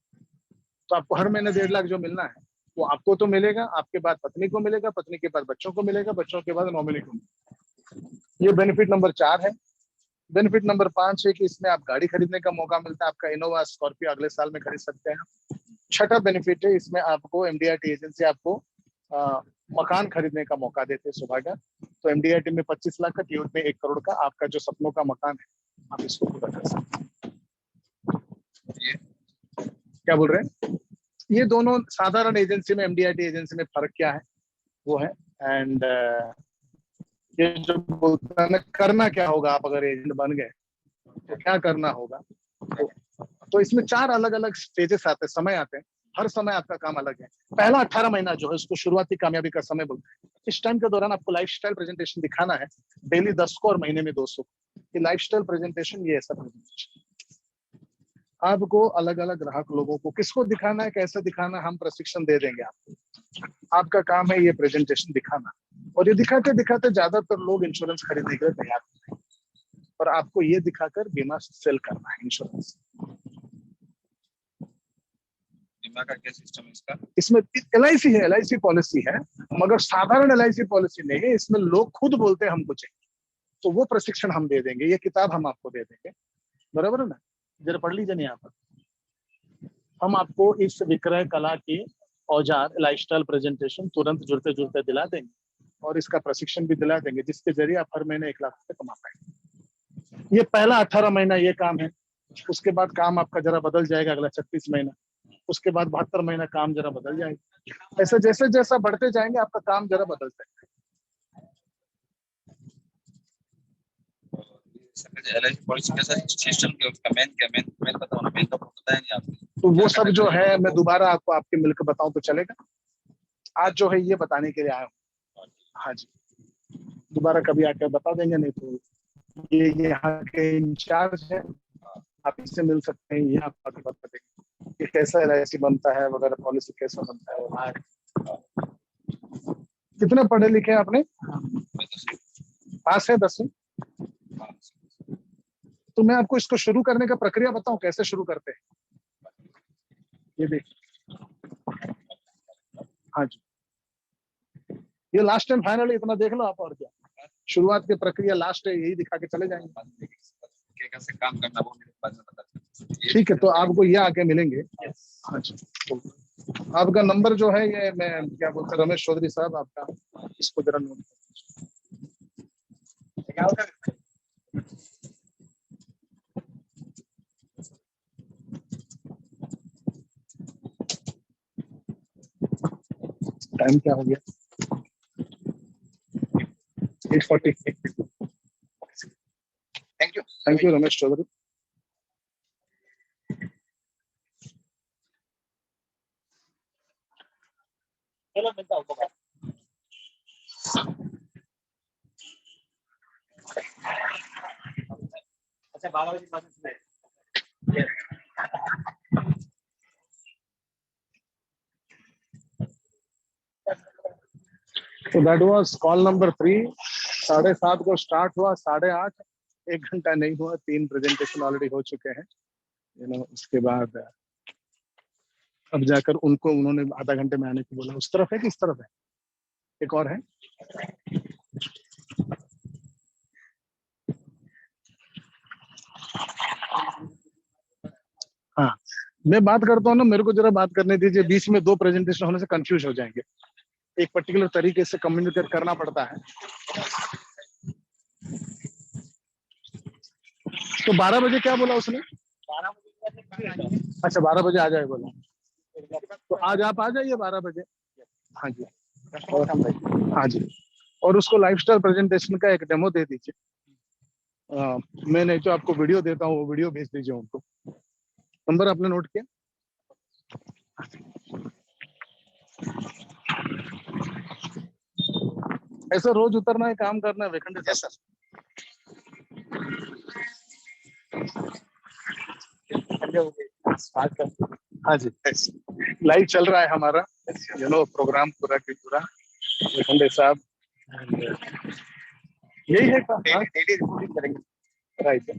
तो आपको हर महीने 1.5 लाख जो मिलना है वो आपको तो मिलेगा, आपके बाद पत्नी को मिलेगा, पत्नी के बाद बच्चों को मिलेगा, बच्चों के बाद नॉमिनी को मिलेगा। ये बेनिफिट नंबर 4 है। बेनिफिट नंबर 5 है कि इसमें आप गाड़ी खरीदने का मौका मिलता है, आपका इनोवा स्कॉर्पियो अगले साल में खरीद सकते हैं। छठा बेनिफिट है, इसमें आपको एमडीआईटी एजेंसी आपको मकान खरीदने का मौका देते हैं सौभाग्य। तो एमडीआईटी में 25 लाख का, टीओट में 1 करोड़ का आपका जो सपनों का मकान है आप इसको पूरा कर सकते हैं। क्या बोल रहे हैं? ये दोनों साधारण एजेंसी में एमडीआईटी एजेंसी में फर्क क्या है वो है। एंड ये जो बोलता है ना करना क्या होगा, आप अगर एजेंट बन गए तो क्या करना होगा, तो इसमें 4 अलग अलग स्टेजेस आते हैं, समय आते हैं। हर समय आपका काम अलग है। पहला 18 महीना जो है उसको शुरुआती कामयाबी का समय बोलते हैं। इस टाइम के दौरान आपको लाइफस्टाइल प्रेजेंटेशन दिखाना है, डेली 10 को और महीने में 200। ये लाइफस्टाइल प्रेजेंटेशन, ये ऐसा प्रेजेंटेशन आपको अलग अलग ग्राहक लोगों को किसको दिखाना है, कैसे दिखाना है, हम प्रशिक्षण दे देंगे आपको। आपका काम है ये प्रेजेंटेशन दिखाना, और ये दिखाते दिखाते ज्यादातर लोग इंश्योरेंस खरीदने के लिए तैयार होते हैं, और आपको ये दिखाकर बीमा सेल करना है इंश्योरेंस। बीमा का क्या सिस्टम है इसका? इसमें एलआईसी है, एलआईसी पॉलिसी है, मगर साधारण एलआईसी पॉलिसी नहीं है। इसमें लोग खुद बोलते हैं हमको चाहिए, तो वो प्रशिक्षण हम दे देंगे, ये किताब हम आपको दे देंगे, बराबर है ना? जरा पढ़ लीजिए यहाँ पर। हम आपको इस विक्रय कला की औजार लाइफस्टाइल प्रेजेंटेशन तुरंत जुड़ते जुड़ते दिला देंगे, और इसका प्रशिक्षण भी दिला देंगे, जिसके जरिए आप हर महीने 1 लाख रुपए कमा पाएंगे। ये पहला 18 महीना ये काम है। उसके बाद काम आपका जरा बदल जाएगा, अगला 36 महीना, उसके बाद 72 महीना काम जरा बदल जाएगा। ऐसे जैसे जैसा बढ़ते जाएंगे आपका काम जरा बदल जाएगा। एलआईसी पॉलिसी कैसा सिस्टम क्या उसका मेन बताओ ना, मेन तो पता है नहीं आपको। तो वो सब जो है मैं दोबारा आपको आपके मिलकर बताऊं तो चलेगा? आज जो है ये बताने के लिए आया हूँ। हाँ जी, दोबारा कभी आकर बता देंगे, नहीं तो ये यहाँ के इंचार्ज है, आप इससे मिल सकते हैं, ये आपको आगे बता देंगे कि कैसा एलआईसी बनता है वगैरह, पॉलिसी कैसा बनता है। कितने पढ़े लिखे हैं आपने? पास है 10वीं? तो मैं आपको इसको शुरू करने का प्रक्रिया बताऊं, कैसे शुरू करते हैं। ये देखिए, हाँ जी, ये लास्ट एंड फाइनल, इतना देख लो आप, और क्या शुरुआत की प्रक्रिया लास्ट है, यही दिखा के चले जाएंगे। कैसे काम करना वो मेरे पास में पता। ठीक है, तो आपको ये आके मिलेंगे। हाँ जी, तो आपका नंबर जो है ये मैं क्या बोलते हैं, रमेश चौधरी साहब आपका, इसको जरा नोट टाइम क्या हो गया? 8:40। Thank you Ramesh Chaudhary. चलो मिलता हूँ। अच्छा 12 बजे बाद में। तो दैट वाज कॉल नंबर 3। 7:30 को स्टार्ट हुआ, 8:30, 1 घंटा नहीं हुआ, 3 प्रेजेंटेशन ऑलरेडी हो चुके हैं। उसके बाद अब जाकर उनको उन्होंने आधा घंटे में आने को बोला। उस तरफ है कि इस तरफ है? एक और है। हाँ, मैं बात करता हूँ ना, मेरे को जरा बात करने दीजिए। बीच में 2 प्रेजेंटेशन होने से कंफ्यूज हो जाएंगे। एक पर्टिकुलर तरीके से कम्युनिकेट करना पड़ता है। तो 12 बजे क्या बोला उसने? 12 बजे। अच्छा 12 बजे आ जाए बोला। तो आज आप आ जाइए 12 बजे। हाँ जी, हाँ जी, और उसको लाइफस्टाइल प्रेजेंटेशन का एक डेमो दे दीजिए। मैं नहीं तो आपको वीडियो देता हूँ, वो वीडियो भेज दीजिए उनको। नंबर आपने नोट किया? ऐसा रोज उतरना है, काम करना है वेकेंड है सर। हाँ जी, लाइव चल रहा है हमारा प्रोग्राम पूरा की पूरा। वेकेंड साहब यही है का, हाँ, डेली रिपोर्टिंग करेंगे। राइट।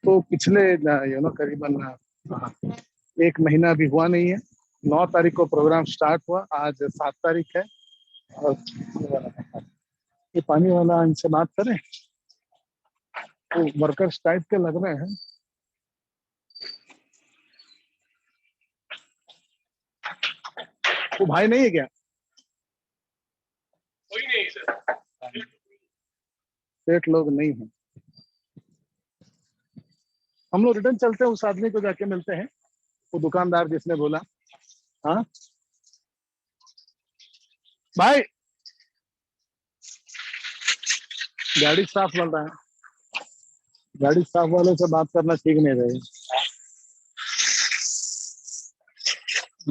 तो पिछले करीबन हाँ, 1 महीना अभी हुआ नहीं है। 9 तारीख को प्रोग्राम स्टार्ट हुआ, आज 7 तारीख है। और ये पानी वाला इनसे बात करें, तो वर्कर्स टाइप के लग रहे हैं। वो भाई नहीं है क्या? कोई नहीं सर, सेठ लोग नहीं है। हम लोग रिटर्न चलते हैं, उस आदमी को जाके मिलते हैं, वो दुकानदार जिसने बोला। हाँ भाई, गाड़ी साफ बन रहा है, गाड़ी साफ वाले से बात करना ठीक नहीं रहेगा।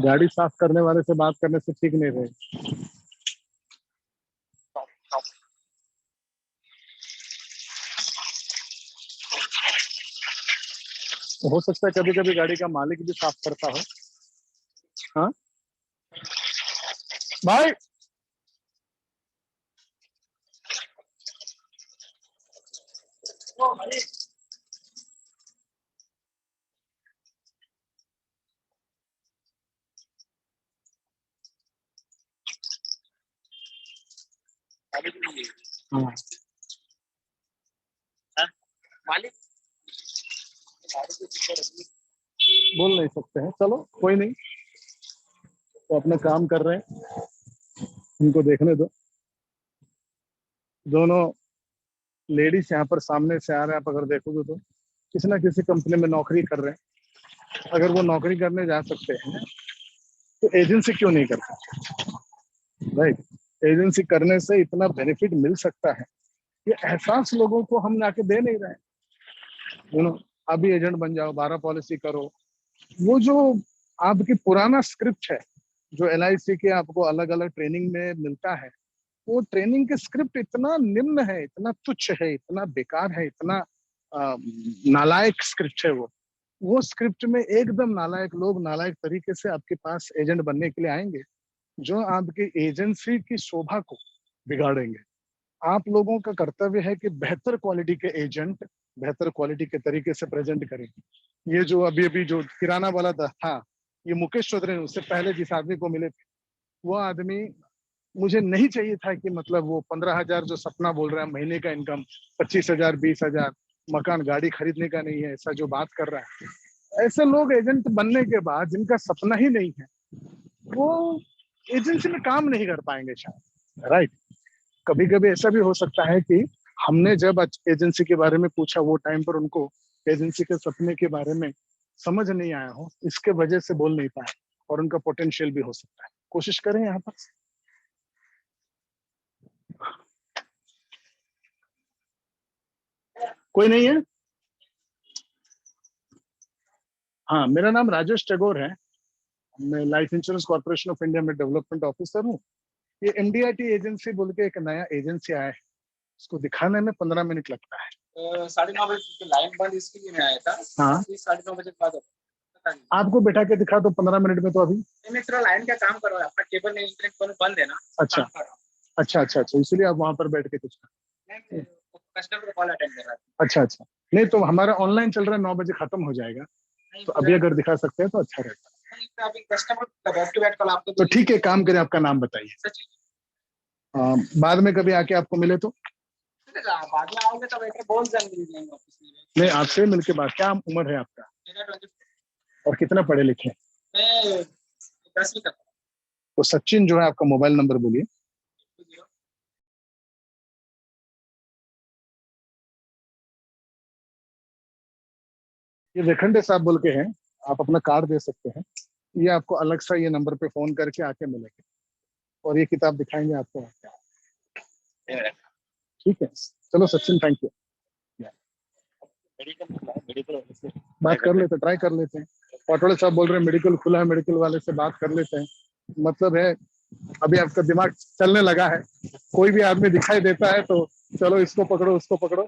गाड़ी साफ करने वाले से बात करने से ठीक नहीं रहेगा। हो सकता है कभी कभी गाड़ी का मालिक भी साफ करता हो। हाँ भाई, हाँ, मालिक बोल नहीं सकते हैं, चलो कोई नहीं, वो अपना काम कर रहे हैं, उनको देखने दो। दोनों लेडीज यहाँ पर सामने से आ रहे हैं, आप अगर देखोगे तो किसी ना किसी कंपनी में नौकरी कर रहे हैं। अगर वो नौकरी करने जा सकते हैं तो एजेंसी क्यों नहीं करते? राइट। एजेंसी करने से इतना बेनिफिट मिल सकता है, ये एहसास लोगों को हम लाके दे नहीं रहे हैं। अभी एजेंट बन जाओ, 12 पॉलिसी करो। वो जो आपकी पुराना स्क्रिप्ट है, जो LIC के आपको अलग अलग ट्रेनिंग में मिलता है, वो ट्रेनिंग के स्क्रिप्ट इतना निम्न है, इतना तुच्छ है, इतना बेकार है, इतना नालायक स्क्रिप्ट है। वो स्क्रिप्ट में एकदम नालायक लोग नालायक तरीके से आपके पास एजेंट बनने के लिए आएंगे, जो आपकी एजेंसी की शोभा को बिगाड़ेंगे। आप लोगों का कर्तव्य है कि बेहतर क्वालिटी के एजेंट बेहतर क्वालिटी के तरीके से प्रेजेंट करें। ये जो अभी अभी जो किराना वाला था, ये मुकेश चौधरी ने, उससे पहले जिस आदमी को मिले थे, वो आदमी मुझे नहीं चाहिए था कि मतलब वो 15,000 जो सपना बोल रहा है महीने का इनकम, 25,000 20,000 मकान गाड़ी खरीदने का नहीं है, ऐसा जो बात कर रहा है। ऐसे लोग एजेंट बनने के बाद जिनका सपना ही नहीं है, वो एजेंसी में काम नहीं कर पाएंगे शायद। राइट। कभी कभी ऐसा भी हो सकता है कि हमने जब एजेंसी के बारे में पूछा, वो टाइम पर उनको एजेंसी के सपने के बारे में समझ नहीं आया हो, इसके वजह से बोल नहीं पाए, और उनका पोटेंशियल भी हो सकता है। कोशिश करें यहाँ पर। कोई नहीं है? हाँ, मेरा नाम राजेश टैगोर है। मैं life insurance corporation of India में डेवलपमेंट ऑफिसर हूँ। ये MDRT एजेंसी बोल के एक नया एजेंसी आया है, इसको दिखाने में 15 मिनट लगता है। 9:30 लाइन बंद इसके लिए मैं आया था। हाँ, 9:30 के बाद पता नहीं। आपको बैठा के दिखा तो 15 मिनट में तो अभी। मैं थोड़ा लाइन का काम कर रहा हूँ, अपना केबल में इंटरनेट बंद है ना। अच्छा अच्छा अच्छा अच्छा, इसलिए आप वहां पर बैठ के कुछ। कस्टमर कॉल अटेंड कर रहा था। अच्छा अच्छा, नहीं तो हमारा ऑनलाइन चल रहा है, 9 बजे खत्म हो जाएगा, तो अभी अगर दिखा सकते हैं तो अच्छा रहता है। अभी customer back to back call आपको तो ठीक है, काम करें, आपका नाम बताइए। बाद में कभी आके आपको मिले तो। बाद में आओगे तो बैठे बोल देंगे ऑफिस में। नहीं, आपसे मिलके बात, क्या उम्र है आपका मेरा 24 और कितना पढ़े लिखे? मैं 10वीं तक। तो सचिन जो है, आपका मोबाइल नंबर बोलिए। ये वेखंडे साहब बोल के हैं, आप अपना कार्ड दे सकते हैं। ये आपको अलग सा ये नंबर पे फोन करके आके मिलेंगे, और ये किताब दिखाएंगे आपको। ठीक है, चलो सचिन, थैंक यू। बात कर लेते, ट्राई कर लेते हैं। पटोले साहब बोल रहे हैं मेडिकल खुला है, मेडिकल वाले से बात कर लेते हैं। मतलब है अभी आपका दिमाग चलने लगा है, कोई भी आदमी दिखाई देता है तो चलो इसको पकड़ो उसको पकड़ो।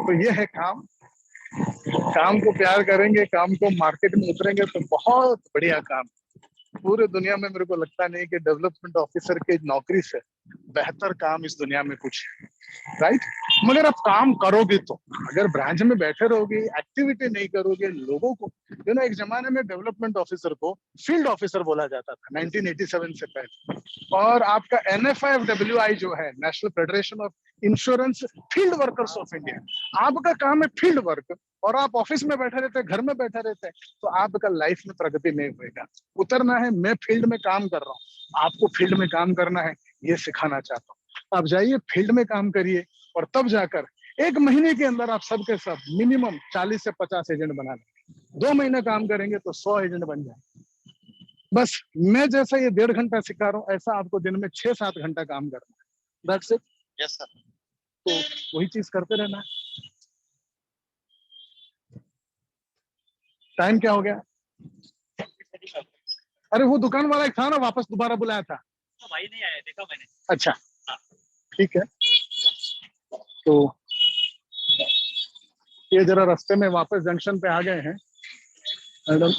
तो ये है काम। काम को प्यार करेंगे, काम को मार्केट में उतरेंगे तो बहुत बढ़िया काम। पूरे दुनिया में मेरे को लगता नहीं कि डेवलपमेंट ऑफिसर की नौकरी से बेहतर काम इस दुनिया में कुछ है, राइट। मगर आप काम करोगे तो, अगर ब्रांच में बैठे रहोगे, एक्टिविटी नहीं करोगे, लोगों को एक जमाने में डेवलपमेंट ऑफिसर को फील्ड ऑफिसर बोला जाता था 1987 से पहले। और आपका NFIFWI जो है, national federation of insurance field workers of India, आपका काम है फील्ड वर्क, और आप ऑफिस में बैठे रहते हैं, घर में बैठे रहते हैं, तो आपका लाइफ में प्रगति नहीं होएगा। उतरना है, मैं फील्ड में काम कर रहा हूँ, आपको फील्ड में काम करना है, ये सिखाना चाहता हूँ। आप जाइए फील्ड में काम करिए, और तब जाकर 1 महीने के अंदर आप सबके सब मिनिमम 40 से 50 एजेंट बना लेंगे। 2 महीने काम करेंगे तो 100 एजेंट बन जाए। बस मैं जैसा ये 1.5 घंटा सिखा रहा हूँ, ऐसा आपको दिन में 6-7 घंटा काम करना है। That's it. Yes sir. तो वही चीज करते रहना है। टाइम क्या हो गया? अरे वो दुकान वाला एक था ना, वापस दोबारा बुलाया था। भाई नहीं आया, देखा मैंने। अच्छा, ठीक है। तो ये जरा रास्ते में वापस जंक्शन पे आ गए हैं मैडम।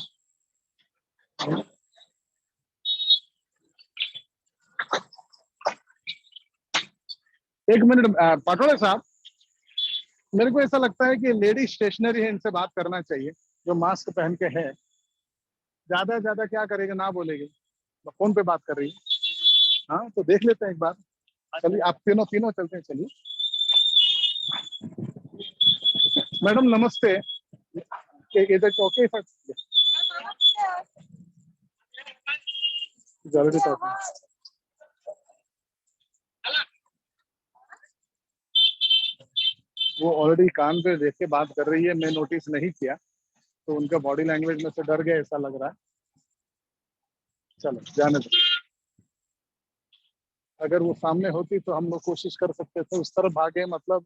एक मिनट पाटोले साहब, मेरे को ऐसा लगता है कि लेडी स्टेशनरी है, इनसे बात करना चाहिए, जो मास्क पहन के है। ज्यादा से ज्यादा क्या करेगा, ना बोलेगी, फोन पे बात कर रही है। हाँ, तो देख लेते हैं एक बार। चलिए, आप तीनों तीनों चलते हैं, चलिए। मैडम नमस्ते। इधर ओके सर, जल्दी तो वो ऑलरेडी कान पे देख के बात कर रही है, मैं नोटिस नहीं किया, तो उनका बॉडी लैंग्वेज में से डर गया ऐसा लग रहा है। चलो जाने दो। अगर वो सामने होती तो हम लोग कोशिश कर सकते थे, उस तरफ भागे, मतलब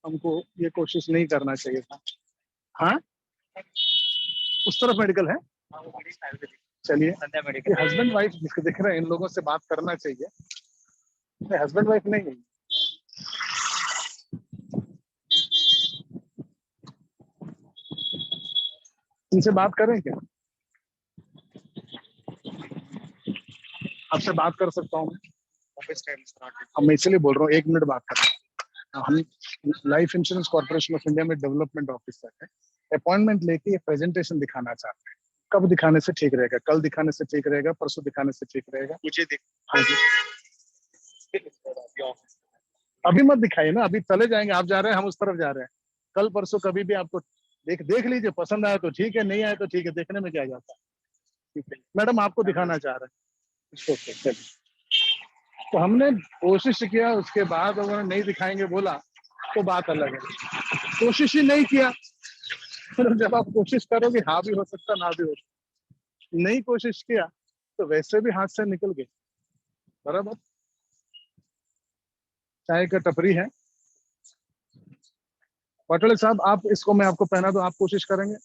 हमको ये कोशिश नहीं करना चाहिए था। हाँ, उस तरफ मेडिकल है। चलिए, ये हस्बैंड वाइफ दिख रहे हैं, इन लोगों से बात करना चाहिए। हस्बैंड वाइफ नहीं है। इनसे बात करें क्या? आपसे बात कर सकता हूँ मैं इसलिए बोल रहा हूँ, 1 मिनट बात कर रहे हैं हम। Life insurance corporation of India में डेवलपमेंट ऑफिसर है। अपॉइंटमेंट लेके प्रेजेंटेशन दिखाना चाहते हैं। कब दिखाने से ठीक रहेगा? कल दिखाने से ठीक रहेगा? परसों दिखाने से ठीक रहेगा? मुझे हाँ जी, अभी मत दिखाइए ना, अभी चले जाएंगे, आप जा रहे हैं, हम उस तरफ जा रहे हैं। कल परसों कभी भी आपको देख लीजिए, पसंद आया तो ठीक है, नहीं आया तो ठीक है, देखने में क्या जाता है। ठीक है मैडम, आपको दिखाना चाह रहे हैं, ओके चलिए। तो हमने कोशिश किया, उसके बाद उन्होंने नहीं दिखाएंगे बोला, तो बात अलग है। कोशिश ही नहीं किया, फिर जब आप कोशिश करोगे, हाँ भी हो सकता, ना भी हो सकता। नहीं कोशिश किया तो वैसे भी हाथ से निकल गए, बराबर। चाय का टपरी है। पटोले साहब, आप इसको मैं आपको पहना दूं, आप कोशिश करेंगे?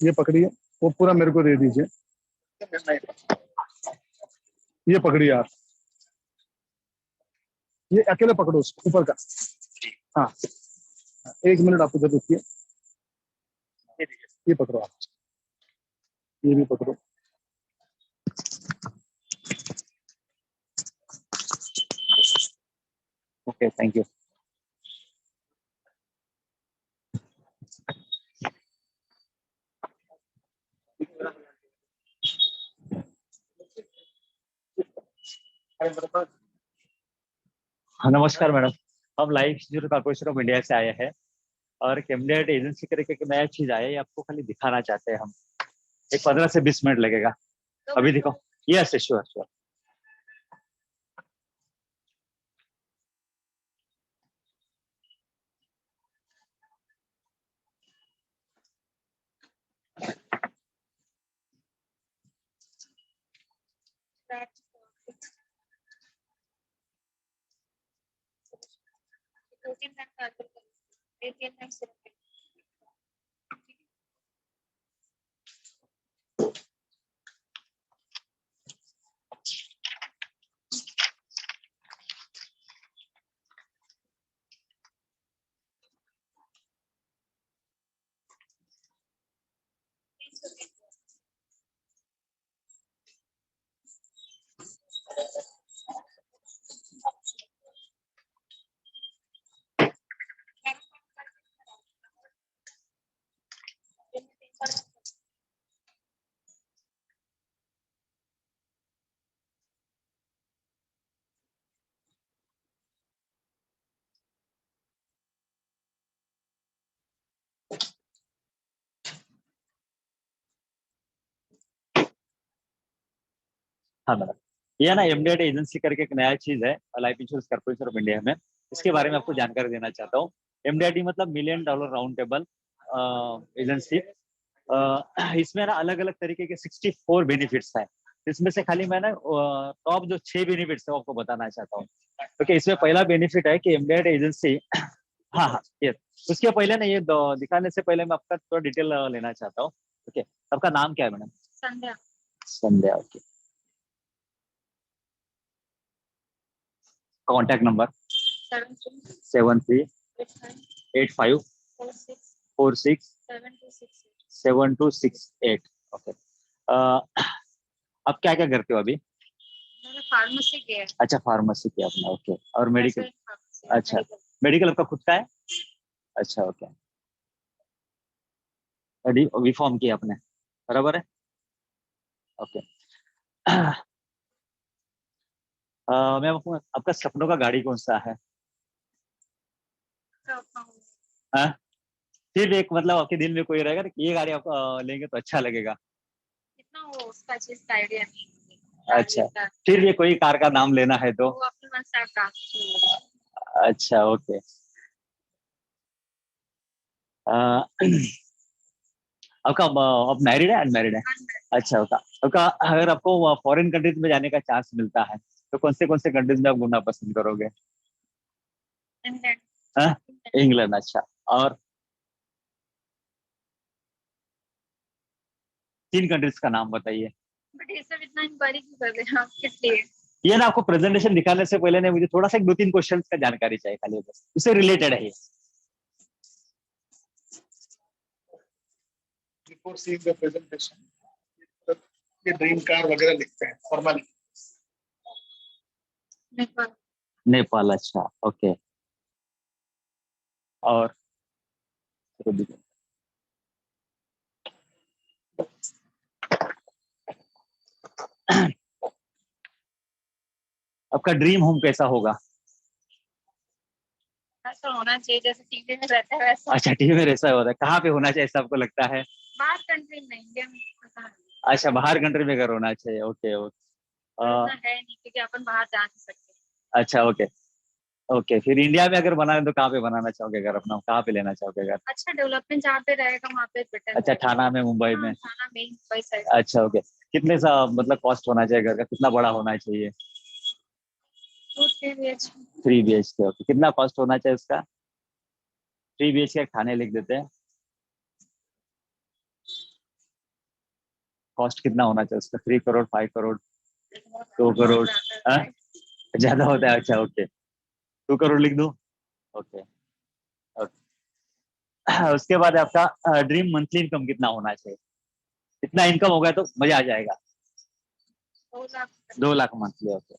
ये पकड़िए, वो पूरा मेरे को दे दीजिए। ये पकड़िए आप, ये अकेले पकड़ो उसको, ऊपर का। हाँ, 1 मिनट आप उधर रुकिए। ये पकड़ो आप, ये भी पकड़ो। Okay, thank you. हाँ नमस्कार मैडम। हम life insurance corporation of India से आए हैं और कैमडेट एजेंसी करके एक नया चीज आया है, ये आपको खाली दिखाना चाहते हैं हम। एक 15 से 20 मिनट लगेगा। अभी दिखाओ। Yes sure sure. हाँ मैडम, ये ना एमडीआईटी एजेंसी करके एक नया चीज है life insurance corporation of India में, इसके बारे में आपको जानकारी देना चाहता हूँ। एमडीआईटी मतलब million dollar round table agency. इसमें ना अलग अलग तरीके के 64 बेनिफिट्स हैं। इसमें से खाली मैं ना टॉप जो 6 बेनिफिट्स है वो आपको बताना चाहता हूँ। ओके, इसमें पहला बेनिफिट है कि एमडीआईटी एजेंसी हाँ हाँ ये, उसके पहले ना ये दिखाने से पहले मैं आपका थोड़ा डिटेल लेना चाहता हूँ। ओके, आपका नाम क्या है मैडम? संध्या। संध्या, ओके। Contact number 7385464268। ओके, आप क्या क्या करते हो अभी? मैंने फार्मेसी किया है। अच्छा, फार्मेसी किया आपने, ओके। और मेडिकल? फार्मेसी, अच्छा, मेडिकल आपका खुद का है? अच्छा, ओके। बी फॉर्म किया आपने, बराबर है, ओके। मैं आपका सपनों का गाड़ी कौन सा है? हाँ, फिर एक मतलब आपके दिल में कोई रहेगा ना कि ये गाड़ी आप लेंगे तो अच्छा लगेगा। कितना वो उसका चीज का आइडिया नहीं है। अच्छा, फिर ये कोई कार का नाम लेना है तो? वो अपने मन से आप काम कीजिए। अच्छा, ओके। आपका आप मैरिड है अनमैरिड है? अच्छा, होता आपका अगर आपको फॉरेन कंट्रीज में जाने का चांस मिलता है तो कौन से कंट्रीज में आप घूमना पसंद करोगे? इंग्लैंड। हाँ, इंग्लैंड, अच्छा। और 3 कंट्रीज का नाम बताइए। बट ये सब इतना इंक्वायरी क्यों कर रहे हैं आप, किस लिए? ये ना आपको प्रेजेंटेशन दिखाने से पहले ने मुझे थोड़ा सा 2-3 क्वेश्चन का जानकारी चाहिए खाली, बस उससे रिलेटेड है ये। बिफोर सीइंग द प्रेजेंटेशन ये ड्रीम कार वगैरह लिखते हैं फॉर्मली। नेपाल। नेपाल, अच्छा, ओके। और आपका ड्रीम होम कैसा होगा? ऐसा होना चाहिए जैसे टीवी में रहता है वैसा। अच्छा, टीवी में ऐसा होता है, कहाँ पे होना चाहिए ऐसा आपको लगता है? बाहर कंट्री में, इंडिया में पता नहीं। अच्छा, बाहर कंट्री में अगर होना चाहिए, ओके ओके। इतना है नहीं क्योंकि अपन बाहर जा नहीं सकते। अच्छा, ओके ओके। फिर इंडिया में अगर बनाना है तो कहाँ पे बनाना चाहोगे घर अपना, कहाँ पे लेना चाहोगे घर? अच्छा डेवलपमेंट जहाँ पे रहेगा वहाँ पे बेटर। अच्छा, थाना में, मुंबई में? थाना में, मुंबई साइड। अच्छा, ओके। कितने सा मतलब कॉस्ट होना चाहिए घर का, कितना बड़ा होना चाहिए? 2-3 BHK। 3 BHK, okay. कितना कॉस्ट होना चाहिए उसका? 3 BHK थाने लिख देते हैं। कॉस्ट कितना होना चाहिए उसका? 3 करोड़, 5 करोड़, 2 करोड़? हाँ, ज्यादा होता है, अच्छा, ओके। 2 करोड़ लिख दूं, ओके ओके। उसके बाद आपका ड्रीम मंथली इनकम कितना होना चाहिए? कितना इनकम होगा तो मजा आ जाएगा? 2 lakh. 2 lakh monthly, okay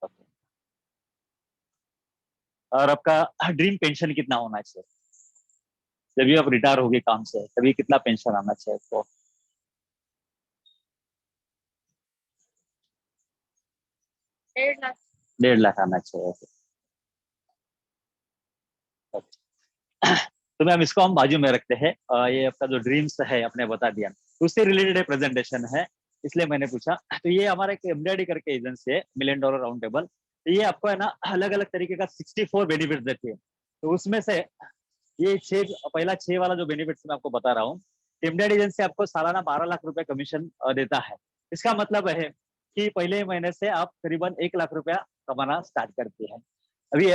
okay. और आपका ड्रीम पेंशन कितना होना चाहिए? जब भी आप रिटायर होगे काम से तभी कितना पेंशन आना चाहिए आपको? 1.5 लाख। 1.5 लाख आना चाहिए, ओके। तो मैम इसको हम बाजू में रखते हैं। ये आपका जो ड्रीम्स है आपने बता दिया, उससे रिलेटेड प्रेजेंटेशन है, इसलिए मैंने पूछा। तो ये हमारा एक एमडीआईटी करके एजेंसी है, मिलियन डॉलर राउंड टेबल। तो ये आपको है ना अलग अलग तरीके का 64 बेनिफिट देती है। तो उसमें से ये 6, पहला 6 वाला जो बेनिफिट्स मैं आपको बता रहा हूँ, एमडीआईटी एजेंसी आपको सालाना 12 लाख रुपए कमीशन देता है। इसका मतलब है कि पहले महीने से आप करीबन 1 लाख रुपया कमाना स्टार्ट करती है। अभी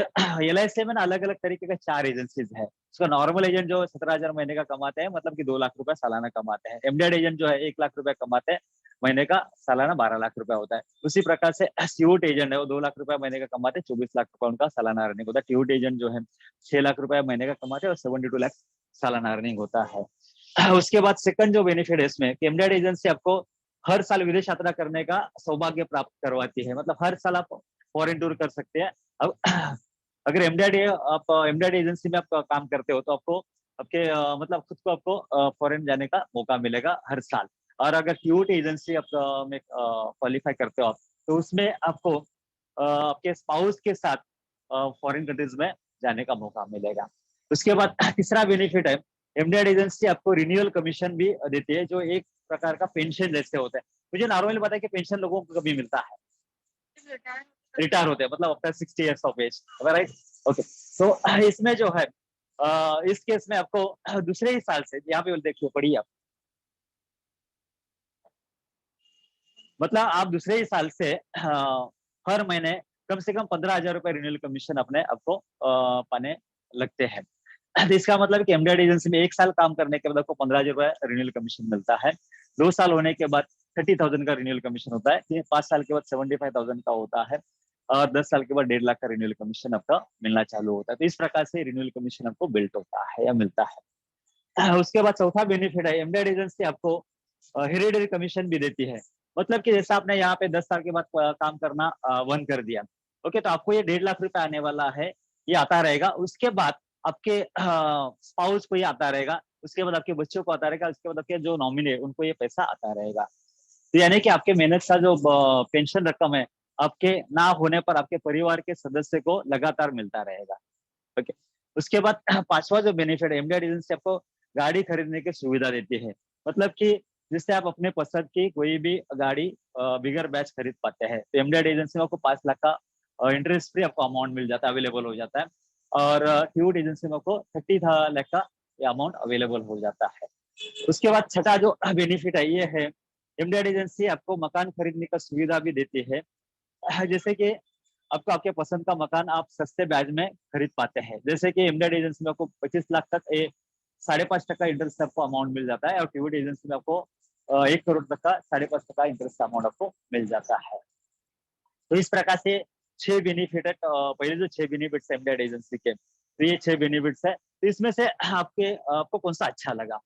LIC में ना अलग अलग तरीके के 4 एजेंसीज है। उसका नॉर्मल एजेंट जो 17,000 महीने का कमाते हैं, मतलब कि 2 लाख रुपया सालाना कमाते हैं। एमडीआईटी एजेंट जो है 1 लाख रुपया कमाते हैं, महीने का सालाना 12 लाख रुपया होता है। उसी प्रकार से सीओट एजेंट है, वो 2 लाख रुपया महीने का कमाते हैं, 24 लाख रुपया उनका सालाना अर्निंग होता है। टीओट एजेंट जो है 6 लाख रुपया महीने का कमाते हैं और 72 लाख सालाना अर्निंग होता है। उसके बाद सेकंड जो बेनिफिट है इसमें, एमडीआईटी एजेंसी आपको हर साल विदेश यात्रा करने का सौभाग्य प्राप्त करवाती है। मतलब हर साल आप फॉरेन टूर कर सकते हैं। अब अगर एमडीआईटी एजेंसी में आप काम करते हो तो आपको आपके मतलब खुद को आपको फॉरेन जाने का मौका मिलेगा हर साल। और अगर टीओटी एजेंसी आप में क्वालिफाई करते हो आप, तो उसमें आपको आपके स्पाउस के साथ फॉरेन कंट्रीज में जाने का मौका मिलेगा। उसके बाद तीसरा बेनिफिट है, एमडीआईटी एजेंसी आपको रिन्यूअल कमीशन भी देती है, जो 1 प्रकार का पेंशन जैसे होता है। मुझे नॉर्मली पता है कि पेंशन लोगों को कभी मिलता है, रिटायर होते हैं, मतलब after 60 years of age, right. Okay, तो इसमें जो है इस केस में आपको दूसरे ही साल से, यहाँ पे देखिए पढ़िए आप, मतलब आप दूसरे ही साल से हर महीने कम से कम 15,000 रुपए रिन्यूअल कमीशन अपने आपको पाने लगते हैं। तो इसका मतलब है कि एमडीआर एजेंसी में 1 साल काम करने के बाद आपको 15,000 रुपए रिन्यूअल कमीशन मिलता है। 2 साल होने के बाद 30,000 का रिन्यूअल कमीशन होता है। 5 साल के बाद 75,000 का होता है और 10 साल के बाद 1.5 लाख का रिन्यूअल कमीशन आपका मिलना चालू होता है। तो इस प्रकार से रिन्यूअल कमीशन आपको बिल्ट होता है या मिलता है। उसके बाद चौथा बेनिफिट है, एमडीआर एजेंसी आपको हेरिडेटरी कमीशन भी देती है। मतलब कि जैसा आपने यहाँ पे 10 साल के बाद काम करना बंद कर दिया, ओके, तो आपको ये 1.5 लाख रुपए आने वाला है, ये आता रहेगा। उसके बाद आपके स्पाउस को ये आता रहेगा, उसके बाद आपके बच्चों को आता रहेगा, उसके बाद आपके जो नॉमिनी है उनको ये पैसा आता रहेगा। तो यानी कि आपके मेहनत का जो पेंशन रकम है, आपके ना होने पर आपके परिवार के सदस्य को लगातार मिलता रहेगा। ओके, उसके बाद 5वां जो बेनिफिट है, एमडीआर एजेंसी आपको गाड़ी खरीदने की सुविधा देती है। मतलब कि जिससे आप अपने पसंद की कोई भी गाड़ी बिगर बैच खरीद पाते हैं। तो एमडीआर एजेंसी में आपको 5 लाख का इंटरेस्ट फ्री आपको अमाउंट मिल जाता है, अवेलेबल हो जाता है। और ट्यूट एजेंसी में आपको 30 लाख का ये अमाउंट अवेलेबल हो जाता है। उसके बाद छठा जो बेनिफिट है ये है, एमडीआर एजेंसी आपको मकान खरीदने का सुविधा भी देती है। जैसे कि आपको आपके पसंद का मकान आप सस्ते ब्याज में खरीद पाते हैं। जैसे कि एमडीआर एजेंसी में आपको 25 लाख तक 5.5% इंटरेस्ट आपको अमाउंट मिल जाता है और ट्यूट एजेंसी में आपको 1 करोड़ तक का 5.5% इंटरेस्ट अमाउंट आपको मिल जाता है। तो इस प्रकार से 6 बेनिफिट है। पहले जो 6 बेनिफिट्स है एमडीआर एजेंसी के, तो ये 6 बेनिफिट्स है। तो इसमें से आपको कौन सा अच्छा लगा?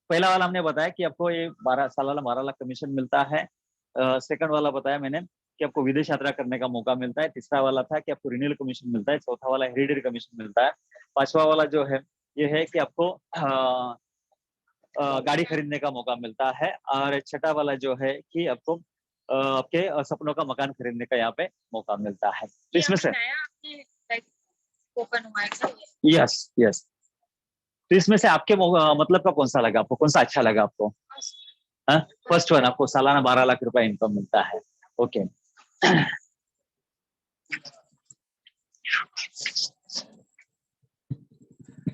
पहला वाला हमने बताया कि आपको ये 12 लाख कमीशन मिलता है। सेकंड वाला बताया मैंने कि आपको विदेश यात्रा करने का मौका मिलता है। तीसरा वाला था कि आपको रिन्यूअल कमीशन मिलता है। चौथा वाला हेरिडेटरी कमीशन मिलता है। 5वां वाला जो है ये है कि आपको गाड़ी खरीदने का मौका मिलता है। और 6ठा वाला जो है कि आपको आपके सपनों का मकान खरीदने का यहाँ पे मौका मिलता है। तो इसमें से ओपन हुआ है क्या? यस यस, तो इसमें से आपके मतलब का कौन सा लगा आपको, कौन सा अच्छा लगा आपको? फर्स्ट वन, आपको सालाना 12 लाख रुपए इनकम मिलता है। ओके,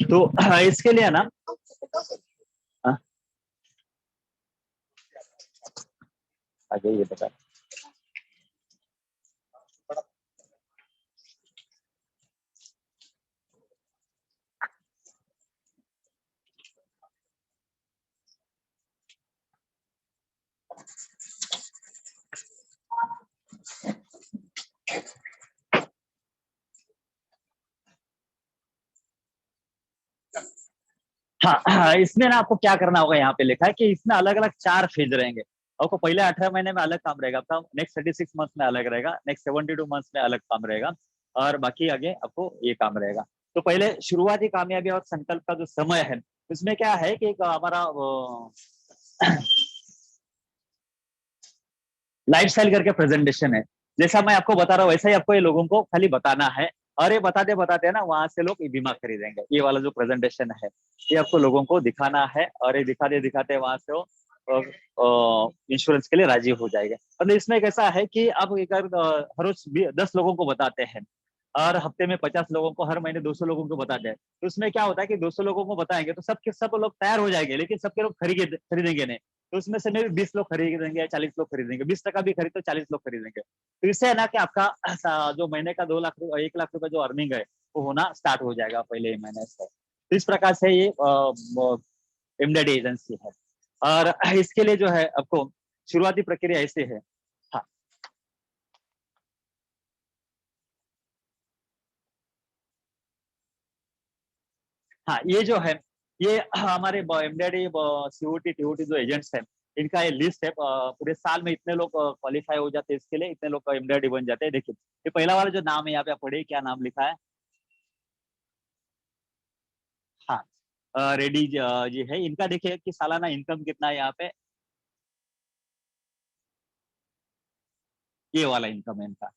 तो इसके लिए ना आगे ये बता, हाँ, इसमें ना आपको क्या करना होगा, यहाँ पे लिखा है कि इसमें अलग अलग 4 फेज रहेंगे। आपको पहले 18 महीने में अलग काम रहेगा आपका, नेक्स्ट 36 मंथ में अलग रहेगा, नेक्स्ट 72 मंथ्स में अलग काम रहेगा और बाकी आगे आपको ये काम रहेगा। तो पहले शुरुआती कामयाबी और संकल्प का जो समय है, उसमें क्या है कि एक हमारा लाइफ स्टाइल करके प्रेजेंटेशन है। जैसा मैं आपको बता रहा हूँ वैसा ही आपको ये लोगों को खाली बताना है। और ये बताते बताते ना वहां से लोग बीमा खरीदेंगे। ये वाला जो प्रेजेंटेशन है ये आपको लोगों को दिखाना है और ये दिखाते दिखाते वहां से वो इंश्योरेंस के लिए राजी हो जाएगा। मतलब इसमें एक ऐसा है कि आप अगर हर रोज 10 लोगों को बताते हैं और हफ्ते में 50 लोगों को, हर महीने 200 लोगों को बताते हैं, तो उसमें क्या होता है कि 200 लोगों को बताएंगे तो सब लोग तैयार हो जाएंगे, लेकिन सबके लोग खरीदेंगे नहीं। तो उसमें से मेरे 20 लोग खरीदेंगे या 40 लोग खरीदेंगे, 20% भी खरीद तो 40 लोग खरीदेंगे। तो इससे है ना कि आपका जो महीने का 2 लाख 1 लाख रुपए जो अर्निंग है वो होना स्टार्ट हो जाएगा पहले ही महीने से। तो इस प्रकार से ये एमडीआर एजेंसी है। और इसके लिए जो है आपको शुरुआती प्रक्रिया ऐसे है। हाँ, हाँ, ये जो है ये हमारे एमडीआर सीओटी टीओटी जो एजेंट्स हैं, इनका ये लिस्ट है। पूरे साल में इतने लोग क्वालिफाई हो जाते हैं इसके लिए, इतने लोग एमडीआर बन जाते हैं। देखिए ये पहला वाला जो नाम है यहाँ पे आप पढ़िए, क्या नाम लिखा है? हाँ, रेड्डी जी है। इनका देखिए कि सालाना इनकम कितना है यहाँ पे, ये वाला इनकम है इनका,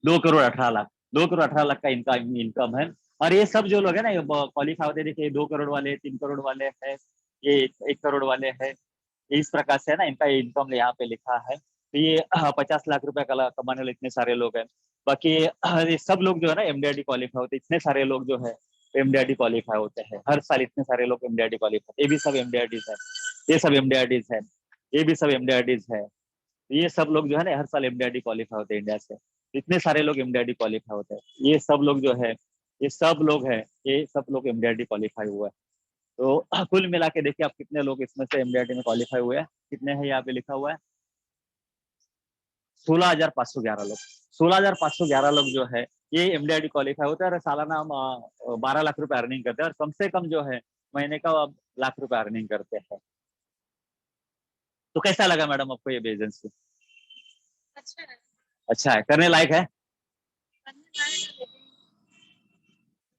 2 करोड़ 18 लाख। 2 करोड़ 18 लाख का इनका इनकम है। और ये सब जो लोग है ना, ये क्वालिफाई होते, देखिए 2 करोड़ वाले, 3 करोड़ वाले हैं, ये 1 करोड़ वाले हैं। इस प्रकार से है ना, इनका इनकम यहाँ पे लिखा है। तो ये 50 लाख रुपए कमाने वाले इतने सारे लोग हैं। बाकी ये सब लोग जो है ना एमडीआरडी क्वालिफाई होते हैं। इतने सारे लोग जो है एमडीआरडी क्वालिफाई होते हैं हर साल। इतने सारे लोग एमडीआरडी क्वालिफाई, ये भी सब एमडीआरडीज है, ये सब एमडीआरडीज है, ये भी सब एमडीआरडीज है। ये सब लोग जो है ना हर साल एमडीआरडी क्वालिफाई होते हैं इंडिया से। इतने सारे लोग एमडीआरडी क्वालिफाई होते हैं। ये सब लोग जो है, ये सब लोग हैं, ये सब लोग एमडीआरडी क्वालिफाई हुआ है। तो कुल मिला के देखिए आप कितने लोग इसमें से एमडीआरडी में क्वालिफाई हुए हैं। कितने हैं यहाँ पे लिखा हुआ है, 16,511 लोग। 16,511 लोग जो है ये एमडीआरडी क्वालिफाई होते हैं और सालाना हम 12 लाख रुपए अर्निंग करते हैं, और कम से कम जो है महीने का लाख रुपए अर्निंग करते हैं। तो कैसा लगा मैडम आपको ये एजेंसी? अच्छा है, अच्छा है, करने लायक है? करने लायक है, लेकिन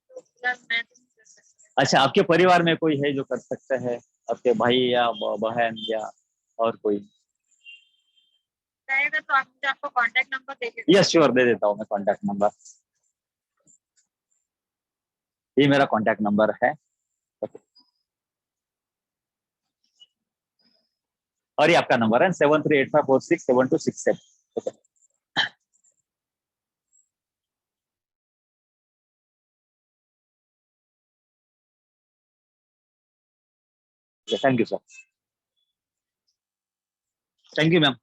तो फिलहाल मैं तो नहीं कर सकती। अच्छा, आपके परिवार में कोई है जो कर सकते हैं, आपके भाई या बहन या और कोई? चाहेगा तो आप मुझे आपको कांटेक्ट नंबर दे देते यस श्योर, दे देता हूँ मैं कॉन्टैक्ट नंबर। ये मेरा कॉन्टैक्ट नंबर है। और ये आपका नंबर है 7385467267। Thank you sir, thank you ma'am.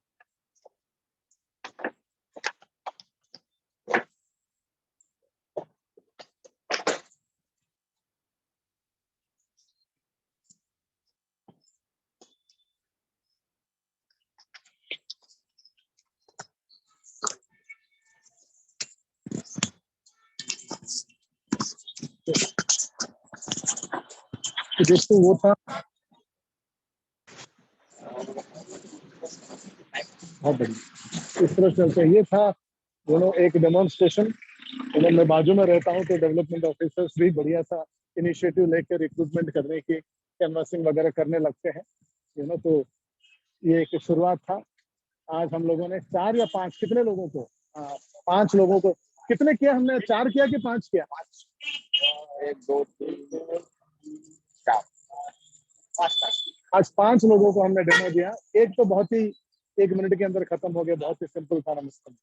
दोस्तों वो था, बहुत बढ़िया, इस तरह चलते हैं। ये था दोनों एक डेमोन्स्ट्रेशन। मैं बाजू में रहता हूँ तो डेवलपमेंट ऑफिसर्स भी बढ़िया सा इनिशिएटिव लेकर रिक्रूटमेंट करने की कैनवासिंग वगैरह करने लगते हैं, तो ये एक शुरुआत था। आज हम लोगों ने 4 या 5, कितने लोगों को, 5 लोगों को, कितने किया हमने, 4 किया कि 5 किया? 1 2 3 4, आज 5 लोगों को हमने डेमो दिया। एक तो बहुत ही 1 मिनट के अंदर खत्म हो गया, बहुत ही सिंपल था नमस्ते।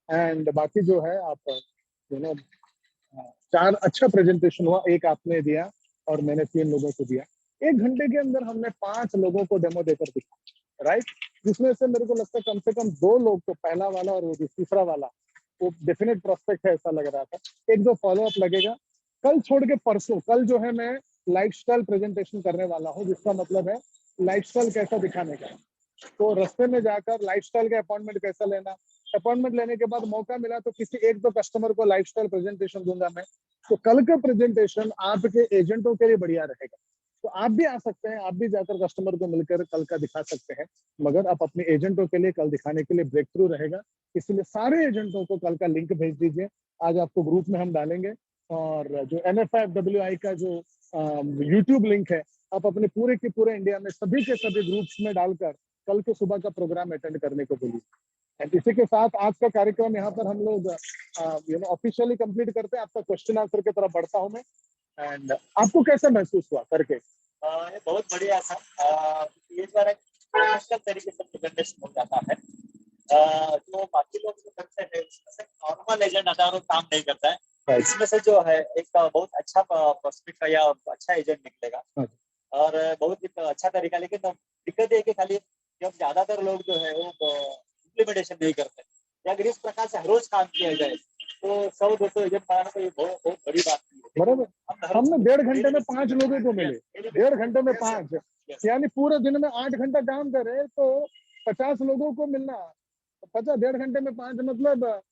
एंड बाकी जो है आप 4 अच्छा प्रेजेंटेशन हुआ, एक आपने दिया और मैंने 3 लोगों को दिया। 1 घंटे के अंदर हमने 5 लोगों को डेमो देकर दिखा, राइट। जिसमें से मेरे को लगता है कम से कम 2 लोग तो, पहला वाला और वो तीसरा वाला, वो डेफिनेट प्रोस्पेक्ट है ऐसा लग रहा था। 1-2 फॉलोअप लगेगा। कल छोड़ के परसों, कल जो है मैं लाइफस्टाइल प्रेजेंटेशन करने वाला हूँ, जिसका मतलब है लाइफस्टाइल कैसा दिखाने का। तो रास्ते में जाकर लाइफस्टाइल का अपॉइंटमेंट कैसा लेना, अपॉइंटमेंट लेने के बाद मौका मिला तो किसी 1-2 कस्टमर को लाइफस्टाइल प्रेजेंटेशन दूंगा मैं। तो कल का प्रेजेंटेशन आपके एजेंटों के लिए बढ़िया रहेगा। तो आप भी आ सकते हैं, आप भी जाकर कस्टमर को मिलकर कल का दिखा सकते हैं, मगर आप अपने एजेंटों के लिए कल दिखाने के लिए ब्रेक थ्रू रहेगा। इसलिए सारे एजेंटों को कल का लिंक भेज दीजिए, आज आपको ग्रुप में हम डालेंगे। और जो NFIWI का जो यूट्यूब लिंक है, आप अपने पूरे के पूरे इंडिया में सभी के सभी ग्रुप्स में डालकर कल के सुबह का प्रोग्राम अटेंड करने को बोलिए। एंड इसी के साथ आज का कार्यक्रम यहाँ पर हम लोग ऑफिशियली कंप्लीट करते हैं। आपका क्वेश्चन आंसर की तरफ बढ़ता हूँ मैं। एंड आपको कैसा महसूस हुआ करके? ये बहुत बढ़िया था। ये बार एक प्रोफेशनल तरीके से प्रेजेंटेशन हो जाता है। जो बाकी लोग जो करते हैं उसमें से नॉर्मल एजेंट अगर काम नहीं करता है, इसमें से जो है एक बहुत अच्छा प्रोस्पेक्ट का या अच्छा एजेंट निकलेगा और बहुत ही अच्छा तरीका। लेकिन दिक्कत ये है कि खाली जब ज्यादातर लोग जो है वो इम्प्लीमेंटेशन नहीं करते, या अगर इस प्रकार से हर रोज काम किया जाए तो 100-200 एजेंट बनाना तो ये बहुत बड़ी बात नहीं है। बराबर, हमने 1.5 घंटे में 5 लोगों को मिले, 1.5 घंटे में 5, यानी पूरे दिन में 8 घंटा काम करे तो 50 लोगों को मिलना, 1.5 घंटे में 5 मतलब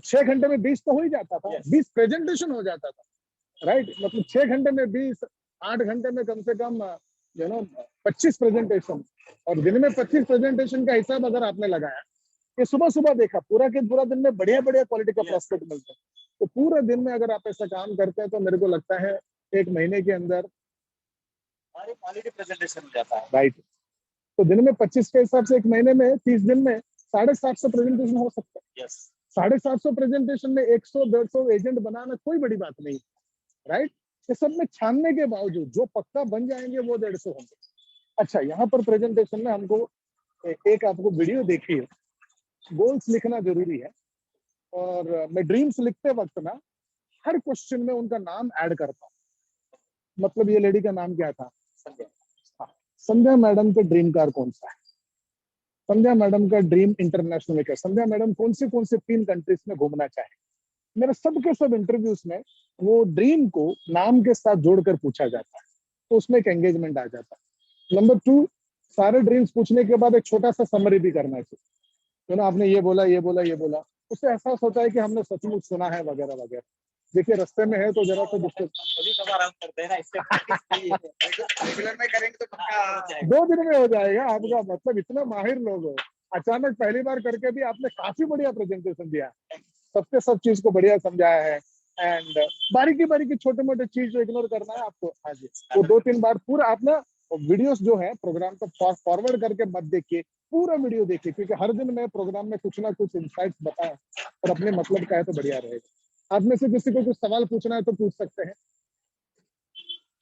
6 घंटे में 20 तो हो ही जाता था। 20 प्रेजेंटेशन हो जाता था, राइट। मतलब 6 घंटे में 20, 8 घंटे में कम से कम 25 प्रेजेंटेशन। और दिन में 25 प्रेजेंटेशन का हिसाब अगर आपने लगाया, ये सुबह सुबह देखा, पूरा के पूरा दिन में बढ़िया बढ़िया क्वालिटी का प्रोस्पेक्ट मिलता है। तो पूरे दिन में अगर आप ऐसा काम करते हैं तो मेरे को लगता है 1 महीने के अंदर हमारी क्वालिटी प्रेजेंटेशन हो जाता है, राइट। तो दिन में 25 के हिसाब से 1 महीने में 30 दिन में 750 प्रेजेंटेशन हो सकता है। 750 प्रेजेंटेशन में 100-150 एजेंट बनाना कोई बड़ी बात नहीं, राइट। ये सब में छानने के बावजूद जो पक्का बन जाएंगे वो 150 होंगे। अच्छा, यहाँ पर प्रेजेंटेशन में हमको एक आपको वीडियो देखिए। गोल्स लिखना जरूरी है, और मैं ड्रीम्स लिखते वक्त ना हर क्वेश्चन में उनका नाम ऐड करता हूँ। मतलब ये लेडी का नाम क्या था? संध्या मैडम का ड्रीम कार कौन सा है? संध्या मैडम का ड्रीम इंटरनेशनल में क्या? संध्या मैडम कौन से 3 कंट्रीज में घूमना चाहे? मेरे सबके सब इंटरव्यूज में वो ड्रीम को नाम के साथ जोड़कर पूछा जाता है, तो उसमें एक एंगेजमेंट आ जाता है। नंबर 2, सारे ड्रीम्स पूछने के बाद एक छोटा सा समरी भी करना चाहिए, तो ना आपने ये बोला, ये बोला, ये बोला, उससे एहसास होता है कि हमने सचमुच सुना है वगैरह वगैरह। देखिए रास्ते में है तो जरा सा कभी कभार हम करते हैं ना, इससे रेगुलर में करेंगे तो पक्का 2 दिन में हो जाएगा आपका। मतलब इतना माहिर लोग हो, अचानक पहली बार करके भी आपने काफी बढ़िया प्रेजेंटेशन दिया, सबके सब चीज को बढ़िया समझाया है। एंड बारीकी बारीकी छोटे मोटे चीज जो इग्नोर करना है आपको, हाँ जी, वो 2-3 बार पूरा आपने वीडियोस जो है प्रोग्राम को फॉरवर्ड करके मत देखिए, पूरा वीडियो देखिए, क्योंकि हर दिन मैं प्रोग्राम में कुछ ना कुछ इंसाइट्स बताएं और अपने मतलब का है तो बढ़िया रहेगा। आप में से किसी को कुछ सवाल पूछना है तो पूछ सकते हैं।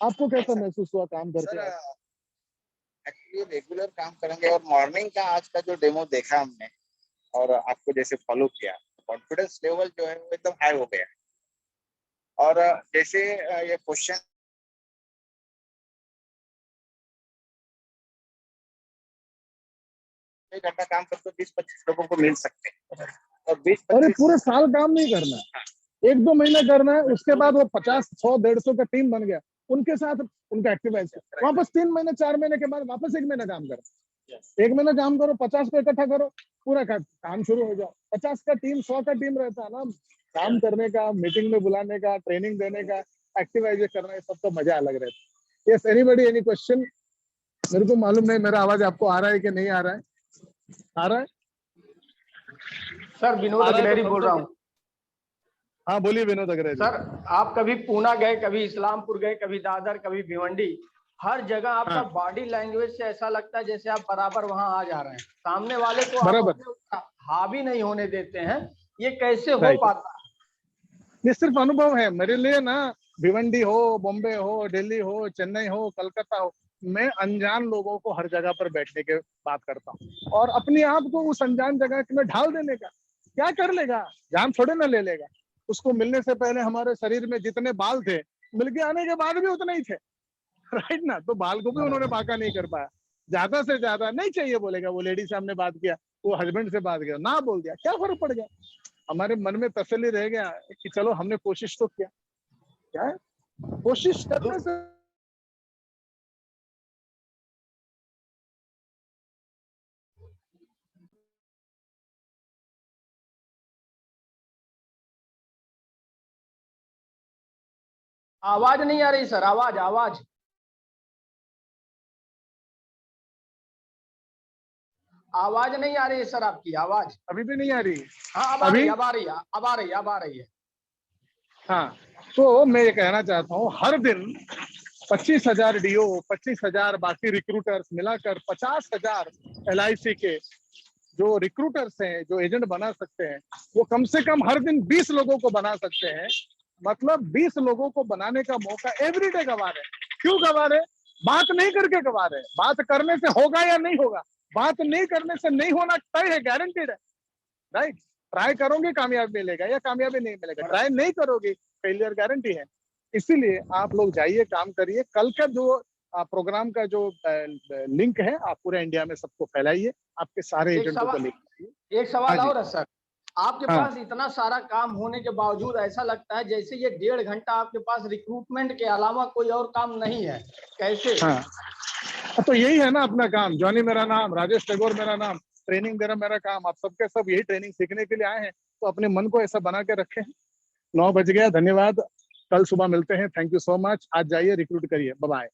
आपको कैसा महसूस हुआ काम करके? एक्चुअली रेगुलर काम करेंगे, और मॉर्निंग का आज का जो डेमो देखा हमने और आपको जैसे फॉलो किया, कॉन्फिडेंस लेवल जो है वो एकदम हाई हो गया। और जैसे ये क्वेश्चन एक घंटा काम करते 20-25 लोगों को मिल सकते हैं, और 20-25 अरे पूरे साल काम नहीं करना, 1-2 महीना करना है, उसके बाद वो 50, 100, 150 का टीम बन गया, उनके साथ उनका एक्टिवाइज वापस 3 महीने 4 महीने के बाद वापस 1 महीना काम करो। 1 महीना काम करो, 50 पे इकट्ठा करो, पूरा काम शुरू हो जाओ। 50 का टीम, 100 का टीम रहता है ना, काम करने का, मीटिंग में बुलाने का, ट्रेनिंग देने का, एक्टिवाइज करना, ये सब तो मजा अलग रहता है। Yes, anybody, any question? मेरे को मालूम नहीं मेरा आवाज आपको आ रहा है कि नहीं आ रहा है। आ रहा है सर? विनोद अग्रहरी बोल रहा हूँ। हाँ बोलिए विनोद अग्रहरी। सर, आप कभी पूना गए, कभी इस्लामपुर गए, कभी दादर, कभी भिवंडी, हर जगह आपका बॉडी लैंग्वेज से ऐसा लगता है जैसे आप बराबर वहां आ जा रहे हैं, सामने वाले को आप अपने हावी नहीं होने देते हैं। ये कैसे हो पाता है? ये सिर्फ अनुभव है मेरे लिए ना। भिवंडी हो, बॉम्बे हो, दिल्ली हो, चेन्नई हो, कलकत्ता हो, मैं अनजान लोगों को हर जगह पर बैठने के बात करता हूँ, और अपने आप को उस अनजान जगह में ढाल देने का। क्या कर लेगा? जान थोड़े ना ले लेगा। उसको मिलने से पहले हमारे शरीर में जितने बाल थे, मिलके आने के बाद भी उतने ही थे, राइट ना? तो बाल को भी उन्होंने बाका नहीं कर पाया। ज्यादा से ज्यादा नहीं चाहिए बोलेगा, वो लेडी से हमने बात किया, वो हस्बैंड से बात किया, ना बोल दिया, क्या फर्क पड़ गया? हमारे मन में तसल्ली रह गया कि चलो हमने कोशिश तो किया। क्या है? कोशिश करने से आवाज नहीं आ रही सर, आवाज आवाज आवाज नहीं आ रही है सर, आपकी आवाज अभी भी नहीं आ रही। हाँ, अब आ रही है, अब आ रही है, अब आ रही है, अब आ रही है। हाँ, तो मैं ये कहना चाहता हूँ, हर दिन 25,000 डीओ, 25,000 बाकी रिक्रूटर्स मिलाकर 50,000 LIC के जो रिक्रूटर्स हैं, जो एजेंट बना सकते हैं, वो कम से कम हर दिन 20 लोगों को बना सकते हैं। मतलब 20 लोगों को बनाने का मौका एवरीडे गवा रहे। क्यों गवा रहे? बात नहीं करके गवा रहे। बात करने से होगा या नहीं होगा? बात नहीं करने से नहीं होना तय है, गारंटीड है, राइट? ट्राई करोगे कामयाबी मिलेगा या कामयाबी नहीं मिलेगा, ट्राई नहीं करोगे फेलियर गारंटी है। इसीलिए आप लोग जाइए, काम करिए। कल का जो प्रोग्राम का जो लिंक है, आप पूरे इंडिया में सबको फैलाइए, आपके सारे एजेंटों को लिंक। एक सवाल और है सर, आपके हाँ। पास इतना सारा काम होने के बावजूद ऐसा लगता है जैसे ये 1.5 घंटा आपके पास रिक्रूटमेंट के अलावा कोई और काम नहीं है, कैसे? हाँ, तो यही है ना अपना काम। जॉनी मेरा नाम, राजेश टैगोर मेरा नाम, ट्रेनिंग देना मेरा काम। आप सबके सब यही ट्रेनिंग सीखने के लिए आए हैं, तो अपने मन को ऐसा बना के रखें। 9 बज गया, धन्यवाद, कल सुबह मिलते हैं। Thank you so much. आज जाइए, रिक्रूट करिए। Bye bye.